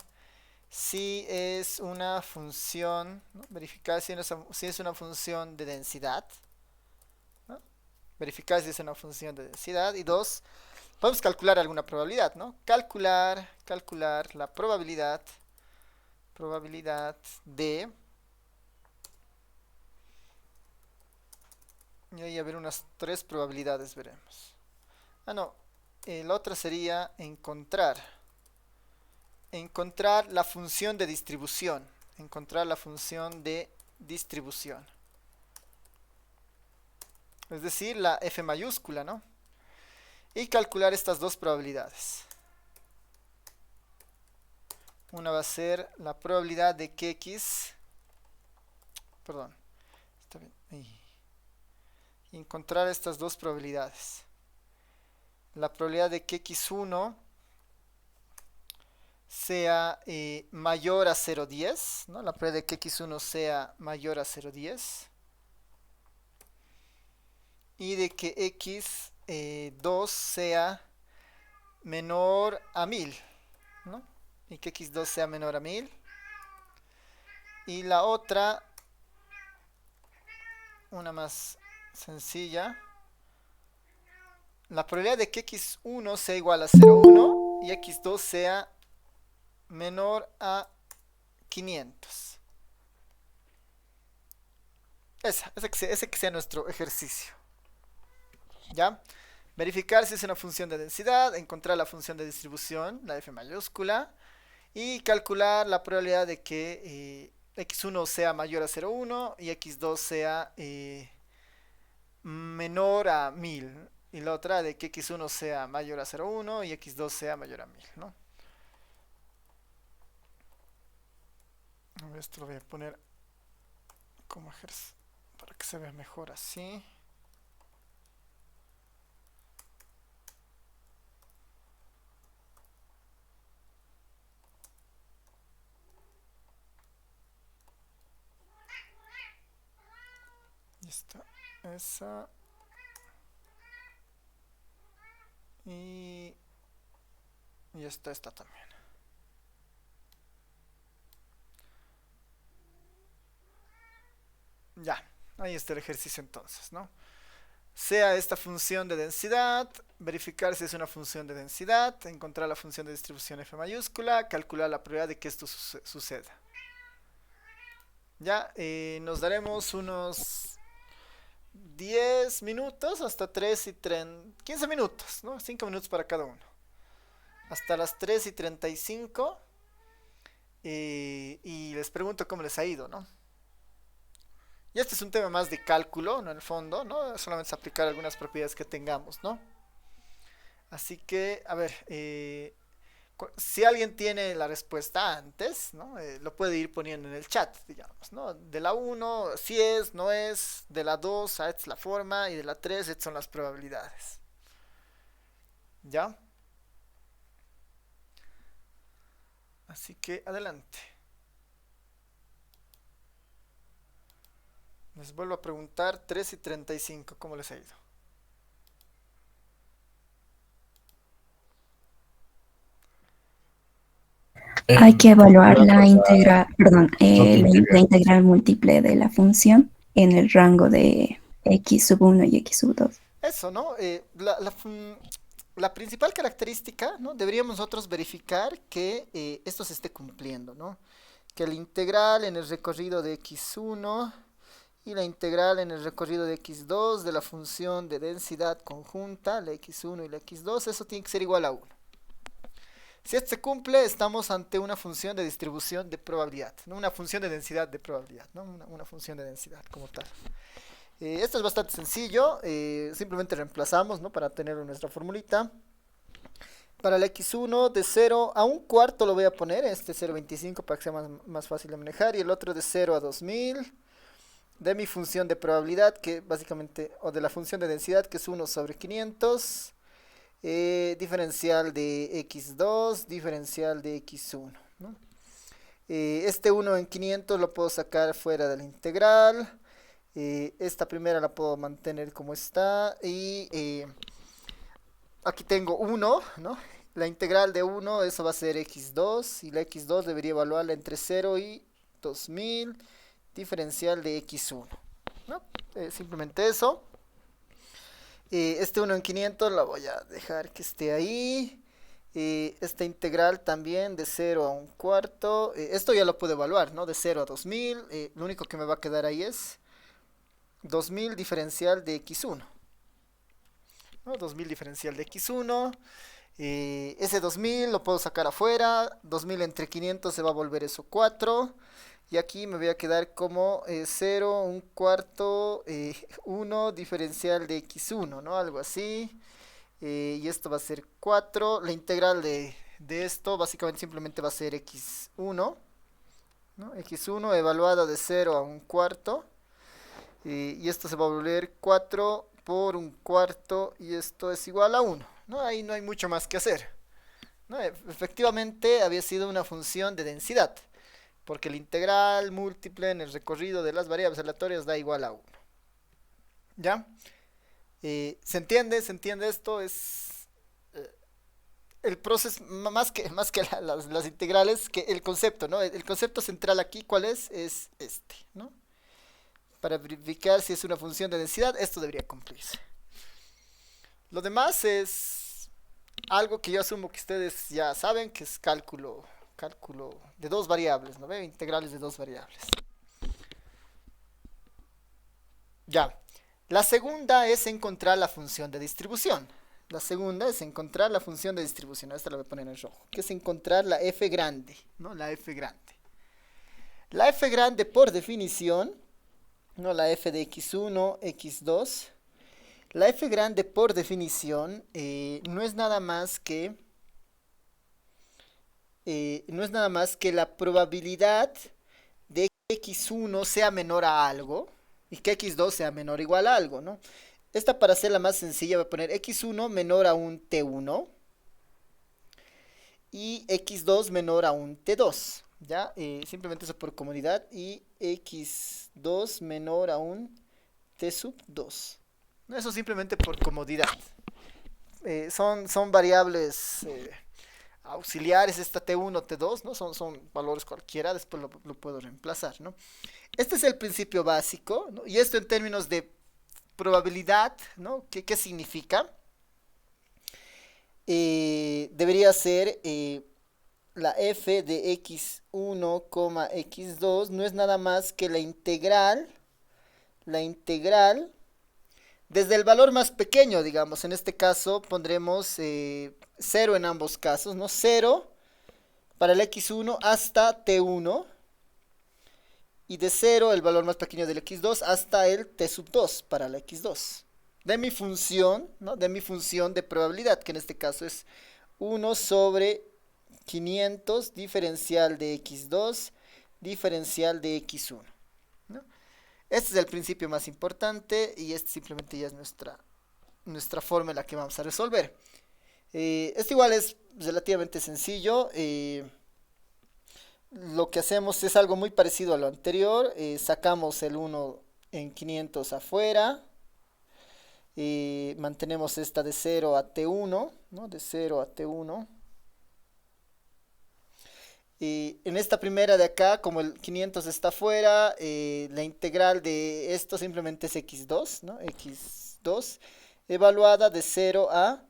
si es una función, ¿no? Verificar si es una función de densidad, ¿no? Verificar si es una función de densidad. Y dos, podemos calcular alguna probabilidad, ¿no? Calcular la probabilidad de... Y ahí a ver unas tres probabilidades veremos. Ah, no. La otra sería encontrar la función de distribución. Encontrar la función de distribución. Es decir, la F mayúscula, ¿no? Y calcular estas dos probabilidades. Una va a ser la probabilidad de que x... Perdón. Está bien. Ahí. Encontrar estas dos probabilidades. La probabilidad de que x1 sea mayor a 0,10, ¿no? La probabilidad de que x1 sea mayor a 0,10 y de que x2 sea menor a 1000, ¿no? Y que x2 sea menor a 1000. Y la otra, una más sencilla, la probabilidad de que x1 sea igual a 0,1 y x2 sea menor a 500. Ese que sea nuestro ejercicio. ¿Ya? Verificar si es una función de densidad, encontrar la función de distribución, la F mayúscula, y calcular la probabilidad de que x1 sea mayor a 0,1 y x2 sea menor a 1000. Y la otra de que x1 sea mayor a 0,1 y x2 sea mayor a 1000, ¿no? Esto lo voy a poner como ejercicio para que se vea mejor así. Y está esa. Y está esta también. Ya, ahí está el ejercicio entonces, ¿no? Sea esta función de densidad, verificar si es una función de densidad, encontrar la función de distribución F mayúscula, calcular la probabilidad de que esto suceda. Ya, nos daremos unos 10 minutos hasta 3 y 15 minutos, ¿no? 5 minutos para cada uno. Hasta las 3:35 y les pregunto cómo les ha ido, ¿no? Y este es un tema más de cálculo, ¿no? En el fondo, ¿no? Solamente es aplicar algunas propiedades que tengamos, ¿no? Así que, a ver, si alguien tiene la respuesta antes, ¿no? Lo puede ir poniendo en el chat, digamos, ¿no? De la 1, si es, no es, de la 2, esta es la forma, y de la 3, estas son las probabilidades. ¿Ya? Así que, adelante. Les vuelvo a preguntar, 3:35, ¿cómo les ha ido? Hay que evaluar la integral, perdón, la integral múltiple de la función en el rango de x sub 1 y x sub 2. Eso, ¿no? La principal característica, ¿no? Deberíamos nosotros verificar que esto se esté cumpliendo, ¿no? Que la integral en el recorrido de x1 y la integral en el recorrido de x2 de la función de densidad conjunta, la x1 y la x2, eso tiene que ser igual a 1. Si esto se cumple, estamos ante una función de distribución de probabilidad, ¿no? Una función de densidad de probabilidad, ¿no? Una función de densidad como tal. Esto es bastante sencillo, simplemente reemplazamos, ¿no? Para tener nuestra formulita. Para el x1 de 0 a 1/4 lo voy a poner, este 0,25 para que sea más fácil de manejar, y el otro de 0 a 2000 de mi función de probabilidad, que básicamente, o de la función de densidad, que es 1/500, diferencial de x2, diferencial de x1, ¿no? Este 1 en 500 lo puedo sacar fuera de la integral. Esta primera la puedo mantener como está. Y aquí tengo 1, ¿no? La integral de 1, eso va a ser x2. Y la x2 debería evaluarla entre 0 y 2000. Diferencial de x1, ¿no? Simplemente eso. Este 1 en 500 la voy a dejar que esté ahí. Esta integral también de 0 a un cuarto. Esto ya lo puedo evaluar, ¿no? De 0 a 2000. Lo único que me va a quedar ahí es 2000 diferencial de x1, ¿no? 2000 diferencial de x1. Ese 2000 lo puedo sacar afuera. 2000 entre 500 se va a volver eso 4. Y aquí me voy a quedar como 0, un cuarto, 1 diferencial de x1, ¿no? Algo así. Y esto va a ser 4. La integral de esto básicamente simplemente va a ser x1, ¿no? X1 evaluada de 0 a un cuarto. Y esto se va a volver 4 por un cuarto. Y esto es igual a 1, ¿no? Ahí no hay mucho más que hacer, ¿no? Efectivamente había sido una función de densidad, porque el integral múltiple en el recorrido de las variables aleatorias da igual a 1. ¿Ya? ¿Se entiende? ¿Se entiende esto? Es el proceso, más que las integrales, que el concepto, ¿no? El concepto central aquí, ¿cuál es? Es este, ¿no? Para verificar si es una función de densidad, esto debería cumplirse. Lo demás es algo que yo asumo que ustedes ya saben, que es cálculo de dos variables, ¿no ve? Integrales de dos variables. Ya. La segunda es encontrar la función de distribución. La segunda es encontrar la función de distribución. Esta la voy a poner en rojo. Que es encontrar la f grande, ¿no? La f grande. La f grande por definición, ¿no? La f de x1, x2. La f grande por definición no es nada más que la probabilidad de que x1 sea menor a algo y que x2 sea menor o igual a algo, ¿no? Esta, para hacerla más sencilla, voy a poner x1 menor a un t1 y x2 menor a un t2, ¿ya? Simplemente eso por comodidad. Y x2 menor a un t sub 2. Eso simplemente por comodidad. Son variables auxiliares, esta t1, t2, ¿no? Son valores cualquiera, después lo puedo reemplazar, ¿no? Este es el principio básico, ¿no? Y esto en términos de probabilidad, ¿no? ¿Qué significa? Debería ser la f de x1, x2 no es nada más que la integral desde el valor más pequeño, digamos. En este caso pondremos 0 en ambos casos, ¿no? 0 para el x1 hasta t1. Y de 0, el valor más pequeño del x2, hasta el t sub 2 para la x2. De mi función, ¿no? De mi función de probabilidad, que en este caso es 1 sobre 500 diferencial de x2, diferencial de x1, ¿no? Este es el principio más importante y este simplemente ya es nuestra forma en la que vamos a resolver. Esto igual es relativamente sencillo. Lo que hacemos es algo muy parecido a lo anterior. Sacamos el 1 en 500 afuera. Mantenemos esta de 0 a t1, ¿no? De 0 a t1. En esta primera de acá, como el 500 está afuera, la integral de esto simplemente es x2, ¿no? x2, evaluada de 0 a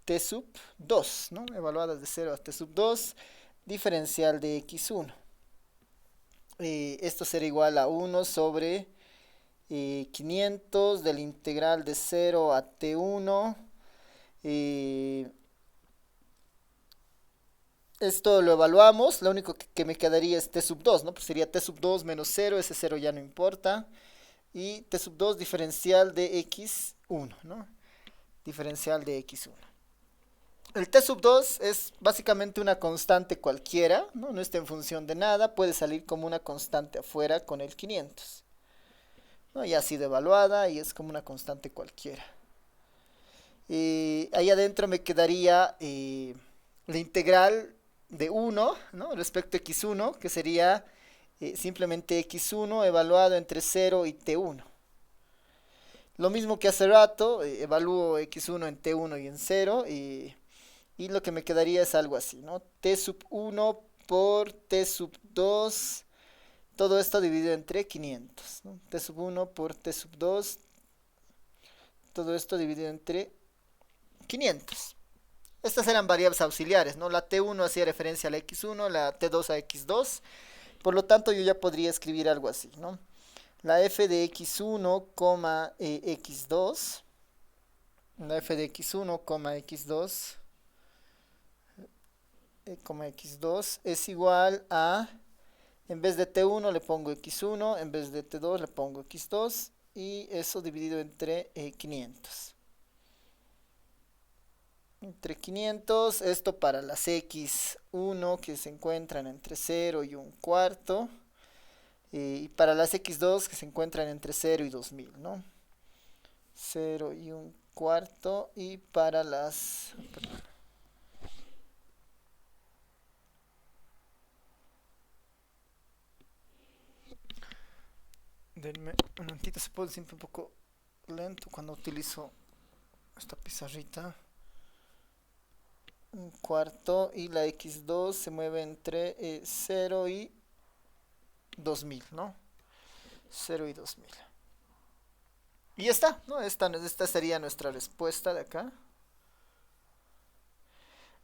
t sub 2, ¿no? Evaluada de 0 a t sub 2, diferencial de x1. Esto será igual a 1 sobre 500 de la integral de 0 a t1. Esto lo evaluamos, lo único que me quedaría es t sub 2, ¿no? Pues sería t sub 2 menos 0, ese 0 ya no importa. Y t sub 2 diferencial de x1, ¿no? Diferencial de x1. El t sub 2 es básicamente una constante cualquiera, ¿no? No está en función de nada, puede salir como una constante afuera con el 500, ¿no? Ya ha sido evaluada y es como una constante cualquiera. Ahí adentro me quedaría la integral de 1, ¿no? Respecto a x1, que sería simplemente x1 evaluado entre 0 y t1. Lo mismo que hace rato, evalúo x1 en t1 y en 0, y lo que me quedaría es algo así, ¿no? T sub 1 por T sub 2, todo esto dividido entre 500, ¿no? T sub 1 por T sub 2, todo esto dividido entre 500. Estas eran variables auxiliares, ¿no? La T1 hacía referencia a la X1, la T2 a X2, por lo tanto yo ya podría escribir algo así, ¿no? La f de x1, x2, la f de x1, x2, x2 es igual a, en vez de t1 le pongo x1, en vez de t2 le pongo x2, y eso dividido entre 500. Entre 500, esto para las x1 que se encuentran entre 0 y un cuarto, y para las x2 que se encuentran entre 0 y 2000, ¿no? 0 y un cuarto, y para las... Perdón. Denme un momentito, se pone siempre un poco lento cuando utilizo esta pizarrita. Un cuarto, y la x2 se mueve entre 0 y 2000, ¿no? 0 y 2000. Y ya está, ¿no? Esta sería nuestra respuesta de acá.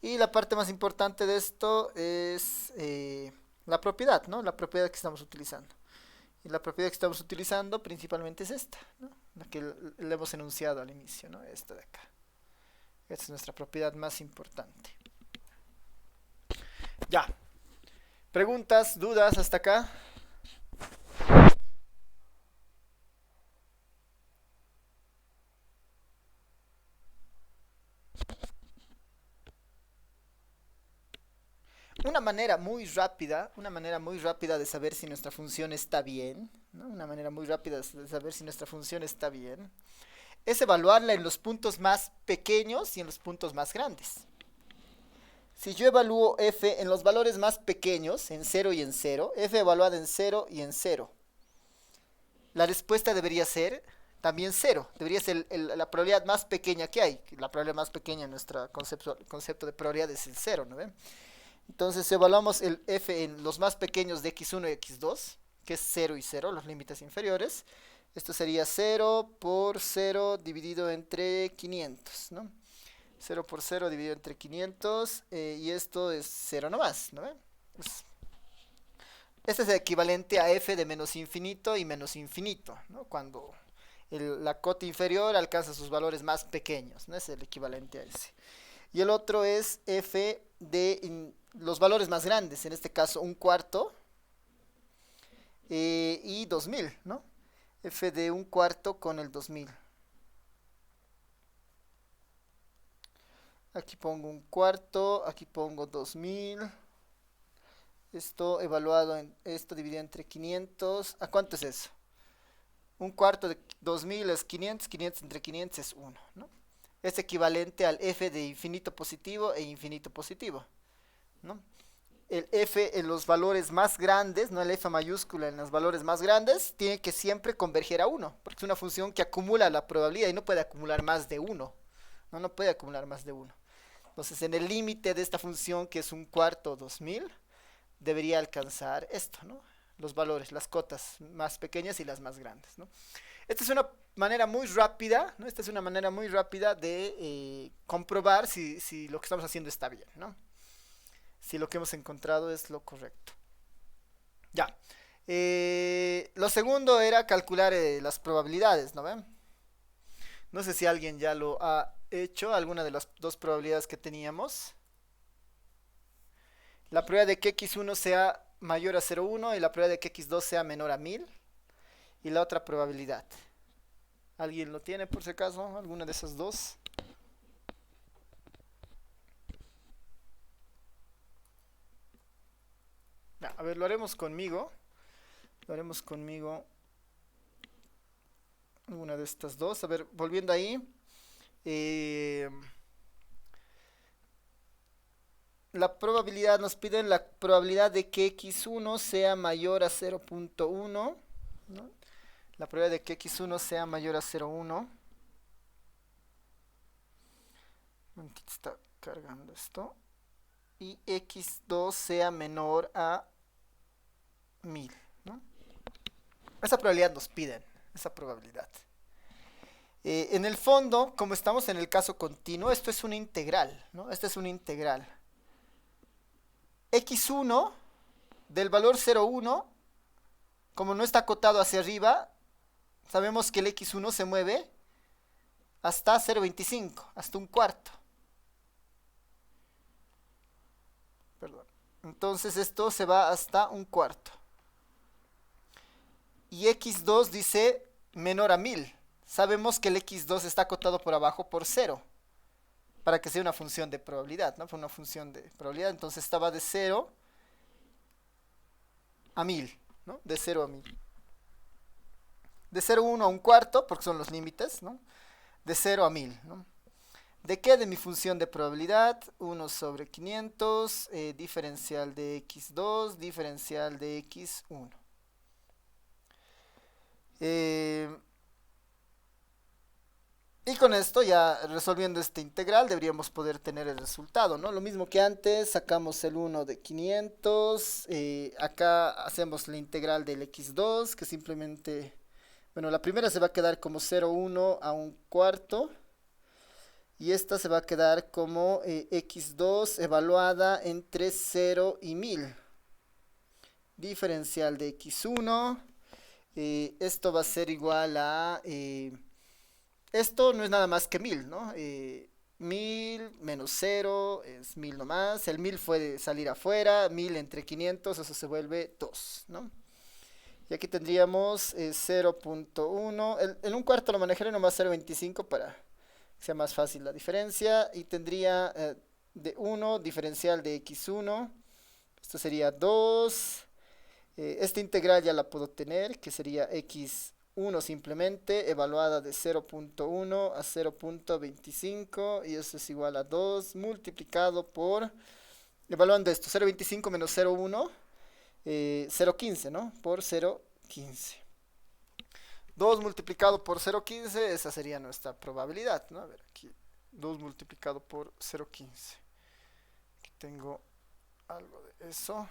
Y la parte más importante de esto es la propiedad, ¿no? La propiedad que estamos utilizando. Y la propiedad que estamos utilizando principalmente es esta, ¿no? La que le hemos enunciado al inicio, ¿no? Esta de acá. Esta es nuestra propiedad más importante. Ya. ¿Preguntas, dudas hasta acá? Una manera muy rápida de saber si nuestra función está bien, ¿no? Una manera muy rápida de saber si nuestra función está bien, es evaluarla en los puntos más pequeños y en los puntos más grandes. Si yo evalúo f en los valores más pequeños, en 0 y en 0, f evaluada en 0 y en 0, la respuesta debería ser también 0. Debería ser la probabilidad más pequeña que hay. La probabilidad más pequeña en nuestro concepto de probabilidad es el 0, ¿no ven? Entonces, si evaluamos el f en los más pequeños de x1 y x2, que es 0 y 0, los límites inferiores, esto sería 0 por 0 dividido entre 500, ¿no? 0 por 0 dividido entre 500, y esto es 0 nomás, ¿no ven? Este es el equivalente a f de menos infinito y menos infinito, ¿no? Cuando la cota inferior alcanza sus valores más pequeños, ¿no? Es el equivalente a ese. Y el otro es f de los valores más grandes, en este caso un cuarto y 2000, ¿no? F de un cuarto con el 2000. Aquí pongo un cuarto, aquí pongo 2000. Esto evaluado en esto dividido entre 500. ¿A cuánto es eso? Un cuarto de 2000 es 500, 500 entre 500 es 1, ¿no? Es equivalente al f de infinito positivo e infinito positivo, ¿no? El f en los valores más grandes, no el f mayúscula en los valores más grandes, tiene que siempre converger a 1, porque es una función que acumula la probabilidad y no puede acumular más de 1, no puede acumular más de 1. Entonces, en el límite de esta función, que es un cuarto 2000, debería alcanzar esto, ¿no? Los valores, las cotas más pequeñas y las más grandes, ¿no? Esta es una manera muy rápida, ¿no? Esta es una manera muy rápida de comprobar si lo que estamos haciendo está bien, ¿no? Si lo que hemos encontrado es lo correcto. Ya. Lo segundo era calcular las probabilidades, ¿no ven? No sé si alguien ya lo ha hecho, alguna de las dos probabilidades que teníamos. La probabilidad de que x1 sea mayor a 0,1 y la probabilidad de que x2 sea menor a 1000. Y la otra probabilidad. ¿Alguien lo tiene por si acaso? ¿Alguna de esas dos? A ver, lo haremos conmigo. Lo haremos conmigo. Una de estas dos. A ver, volviendo ahí. Eh, la probabilidad, nos piden la probabilidad de que x1 sea mayor a 0.1, ¿no? La probabilidad de que x1 sea mayor a 0.1. Está cargando esto. Y x2 sea menor a 1000, ¿no? Esa probabilidad nos piden, esa probabilidad. En el fondo, como estamos en el caso continuo, esto es una integral, ¿no? Esta es una integral. x1 del valor 0,1, como no está acotado hacia arriba, sabemos que el x1 se mueve hasta 0,25, hasta un cuarto. Perdón. Entonces esto se va hasta un cuarto. Y x2 dice menor a 1000. Sabemos que el x2 está acotado por abajo por 0. Para que sea una función de probabilidad, ¿no? Fue una función de probabilidad. Entonces estaba de 0 a 1000, ¿no? De 0 a 1000. De 0,1 a un cuarto, porque son los límites, ¿no? De 0 a 1000, ¿no? ¿De qué? De mi función de probabilidad, 1 sobre 500, diferencial de x2, diferencial de x1. Y con esto, ya resolviendo este integral, deberíamos poder tener el resultado, ¿no? Lo mismo que antes, sacamos el 1 de 500, acá hacemos la integral del x2, que simplemente, bueno, la primera se va a quedar como 0,1 a un cuarto, y esta se va a quedar como x2 evaluada entre 0 y 1000. Diferencial de x1, esto va a ser igual a... esto no es nada más que 1000, ¿no? 1000 menos 0 es 1000 nomás. El 1000 puede salir afuera. 1000 entre 500, eso se vuelve 2, ¿no? Y aquí tendríamos 0.1. En un cuarto lo manejaré nomás 0.25 para que sea más fácil la diferencia. Y tendría de 1 diferencial de x1. Esto sería 2. Esta integral ya la puedo tener, que sería x1 simplemente, evaluada de 0.1 a 0.25, y eso es igual a 2 multiplicado por, evaluando esto, 0.25 menos 0.1, 0.15, ¿no? Por 0.15. 2 multiplicado por 0.15, esa sería nuestra probabilidad, ¿no? A ver, aquí, 2 multiplicado por 0.15. Aquí tengo algo de eso.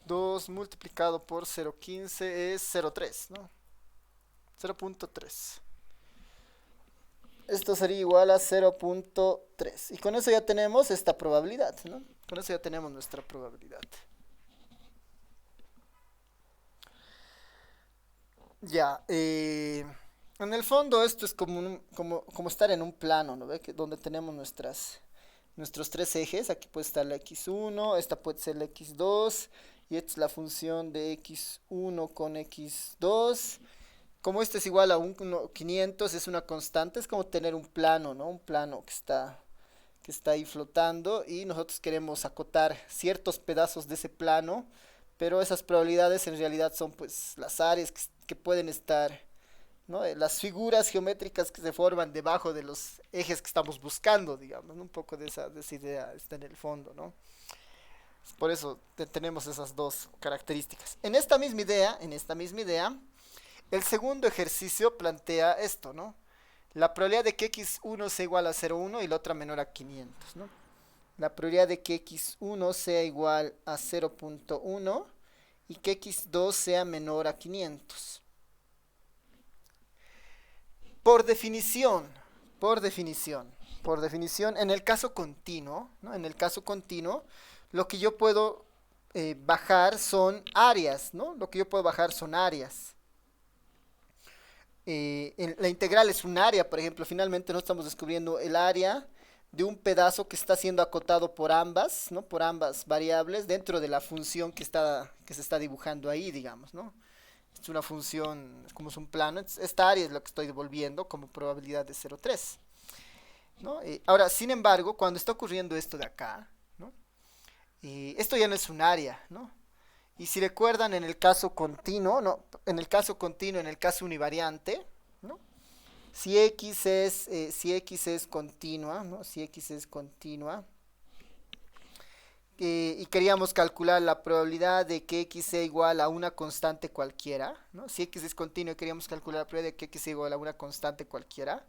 2 multiplicado por 0.15 es 0.3, ¿no? 0.3. Esto sería igual a 0.3. Y con eso ya tenemos esta probabilidad, ¿no? Con eso ya tenemos nuestra probabilidad. Ya, en el fondo esto es como estar en un plano, ¿no ve? Donde tenemos nuestros tres ejes. Aquí puede estar la x1, esta puede ser la x2, y esta es la función de x1 con x2. Como este es igual a 500, es una constante, es como tener un plano, ¿no? Un plano que está ahí flotando, y nosotros queremos acotar ciertos pedazos de ese plano, pero esas probabilidades en realidad son pues las áreas que pueden estar, ¿no? Las figuras geométricas que se forman debajo de los ejes que estamos buscando, digamos, ¿no? Un poco de esa idea está en el fondo, ¿no? Por eso tenemos esas dos características. En esta misma idea, el segundo ejercicio plantea esto, ¿no? La probabilidad de que x1 sea igual a 0,1 y la otra menor a 500, ¿no? La probabilidad de que x1 sea igual a 0.1 y que x2 sea menor a 500. Por definición, en el caso continuo, ¿no? En el caso continuo, lo que yo puedo bajar son áreas, ¿no? Lo que yo puedo bajar son áreas. La integral es un área, por ejemplo, finalmente no estamos descubriendo el área de un pedazo que está siendo acotado por ambas, ¿no? Por ambas variables dentro de la función que se está dibujando ahí, digamos, ¿no? Es una función, como es un plano, esta área es lo que estoy devolviendo como probabilidad de 0,3, ¿no? Ahora, sin embargo, cuando está ocurriendo esto de acá, ¿no? Esto ya no es un área, ¿no? Y si recuerdan en el caso continuo, no, en el caso continuo, en el caso univariante, ¿no? Si X es continua, ¿no? Si X es continua, y queríamos calcular la probabilidad de que X sea igual a una constante cualquiera, ¿no? Si X es continuo y queríamos calcular la probabilidad de que X sea igual a una constante cualquiera,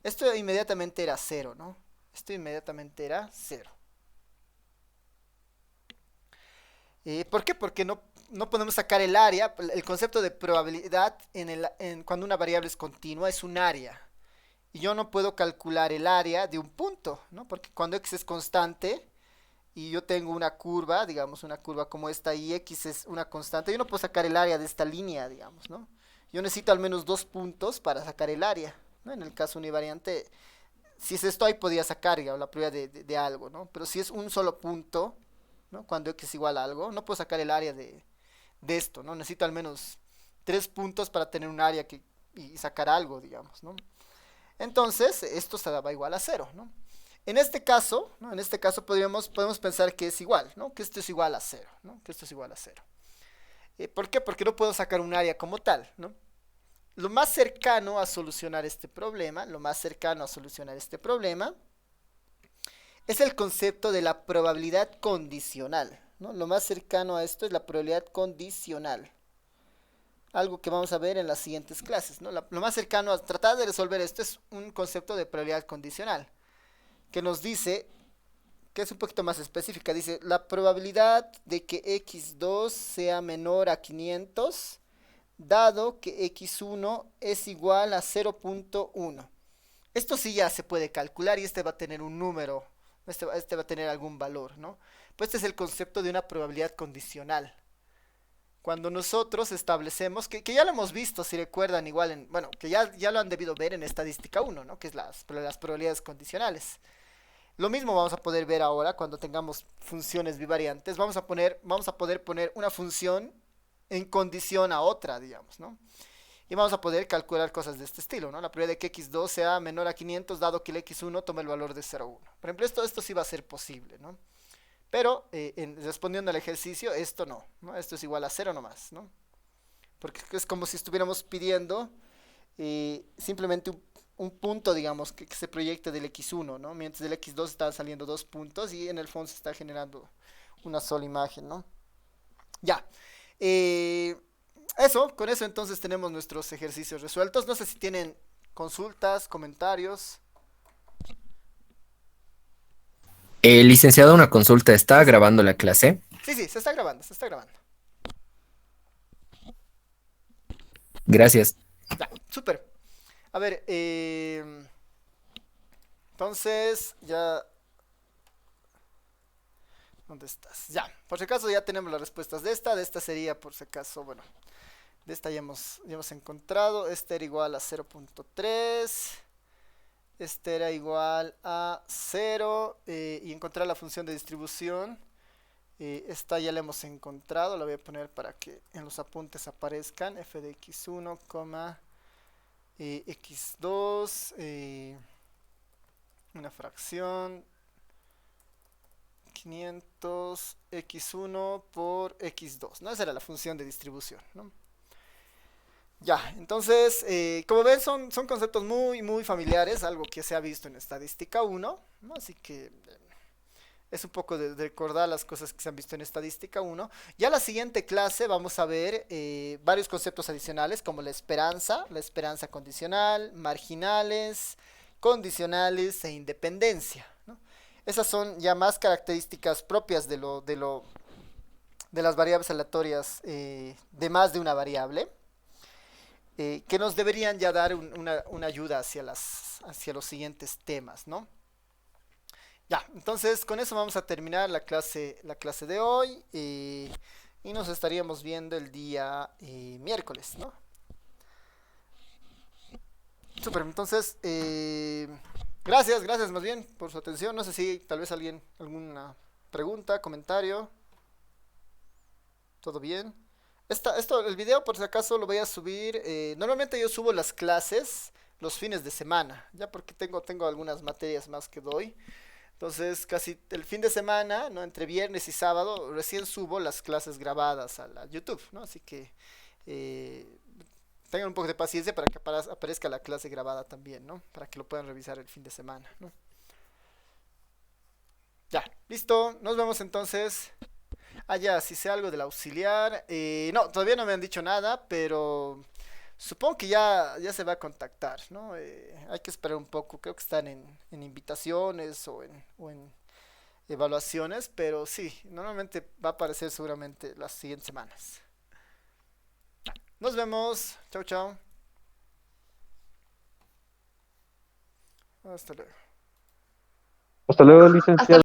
esto inmediatamente era cero, ¿no? Esto inmediatamente era cero. ¿Por qué? Porque no podemos sacar el área. El concepto de probabilidad cuando una variable es continua es un área. Y yo no puedo calcular el área de un punto, ¿no? Porque cuando X es constante y yo tengo una curva, digamos una curva como esta y X es una constante, yo no puedo sacar el área de esta línea, digamos, ¿no? Yo necesito al menos 2 puntos para sacar el área, ¿no? En el caso univariante, si es esto ahí podría sacar, digamos, la probabilidad de algo, ¿no? Pero si es un solo punto, ¿no? Cuando X es igual a algo, no puedo sacar el área de esto, ¿no? Necesito al menos 3 puntos para tener un área y sacar algo, digamos, ¿no? Entonces, esto se daba igual a 0, ¿no? En este caso, ¿no? En este caso podemos pensar que es igual, ¿no? Que esto es igual a 0, ¿no? Que esto es igual a 0. ¿Por qué? Porque no puedo sacar un área como tal, ¿no? Lo más cercano a solucionar este problema, es el concepto de la probabilidad condicional, ¿no? Lo más cercano a esto es la probabilidad condicional. Algo que vamos a ver en las siguientes clases, ¿no? Lo más cercano a tratar de resolver esto es un concepto de probabilidad condicional, que nos dice, que es un poquito más específica, dice, la probabilidad de que x2 sea menor a 500, dado que x1 es igual a 0.1. Esto sí ya se puede calcular y este va a tener un número, este va a tener algún valor, ¿no? Pues este es el concepto de una probabilidad condicional. Cuando nosotros establecemos, que ya lo hemos visto, si recuerdan igual, bueno, que ya lo han debido ver en estadística 1, ¿no? Que es las probabilidades condicionales. Lo mismo vamos a poder ver ahora cuando tengamos funciones bivariantes. Vamos a poder poner una función en condición a otra, digamos, ¿no? Y vamos a poder calcular cosas de este estilo, ¿no? La probabilidad de que x2 sea menor a 500 dado que el x1 tome el valor de 0,1. Por ejemplo, esto sí va a ser posible, ¿no? Pero respondiendo al ejercicio, esto no, ¿no? Esto es igual a 0 nomás, ¿no? Porque es como si estuviéramos pidiendo simplemente un punto, digamos, que se proyecte del x1, ¿no? Mientras del x2 están saliendo 2 puntos y en el fondo se está generando una sola imagen, ¿no? Ya. Con eso entonces tenemos nuestros ejercicios resueltos. No sé si tienen consultas, comentarios. Licenciado, una consulta. ¿Está grabando la clase? Sí, se está grabando. Gracias. Ya, súper. A ver, entonces ya... ¿Dónde estás? Ya, por si acaso ya tenemos las respuestas de esta sería por si acaso, bueno, de esta ya hemos encontrado, este era igual a 0.3, este era igual a 0, y encontrar la función de distribución, esta ya la hemos encontrado, la voy a poner para que en los apuntes aparezcan, f de x1, x2, una fracción, 500 x1 por x2, ¿no? Esa era la función de distribución, ¿no? Ya, entonces, como ven, son conceptos muy familiares, algo que se ha visto en estadística 1, ¿no? Así que es un poco de recordar las cosas que se han visto en estadística 1. Ya la siguiente clase vamos a ver varios conceptos adicionales, como la esperanza condicional, marginales, condicionales e independencia, ¿no? Esas son ya más características propias de las variables aleatorias de más de una variable, que nos deberían ya dar una ayuda hacia los siguientes temas, ¿no? Ya, entonces con eso vamos a terminar la clase de hoy, y nos estaríamos viendo el día miércoles, ¿no? Súper, entonces, gracias más bien por su atención. No sé si tal vez alguna pregunta, comentario. ¿Todo bien? El video por si acaso lo voy a subir. Normalmente yo subo las clases los fines de semana, ya porque tengo algunas materias más que doy. Entonces, casi el fin de semana, ¿no? Entre viernes y sábado, recién subo las clases grabadas a la YouTube, ¿no? Así que eh, tengan un poco de paciencia para que aparezca la clase grabada también, ¿no? Para que lo puedan revisar el fin de semana, ¿no? Ya, listo. Nos vemos entonces. Ah, ya, si sé algo del auxiliar. No, todavía no me han dicho nada, pero supongo que ya se va a contactar, ¿no? Hay que esperar un poco. Creo que están en invitaciones o en evaluaciones, pero sí, normalmente va a aparecer seguramente las siguientes semanas. Nos vemos. Chao, chao. Hasta luego. Hasta luego, Hasta licenciado.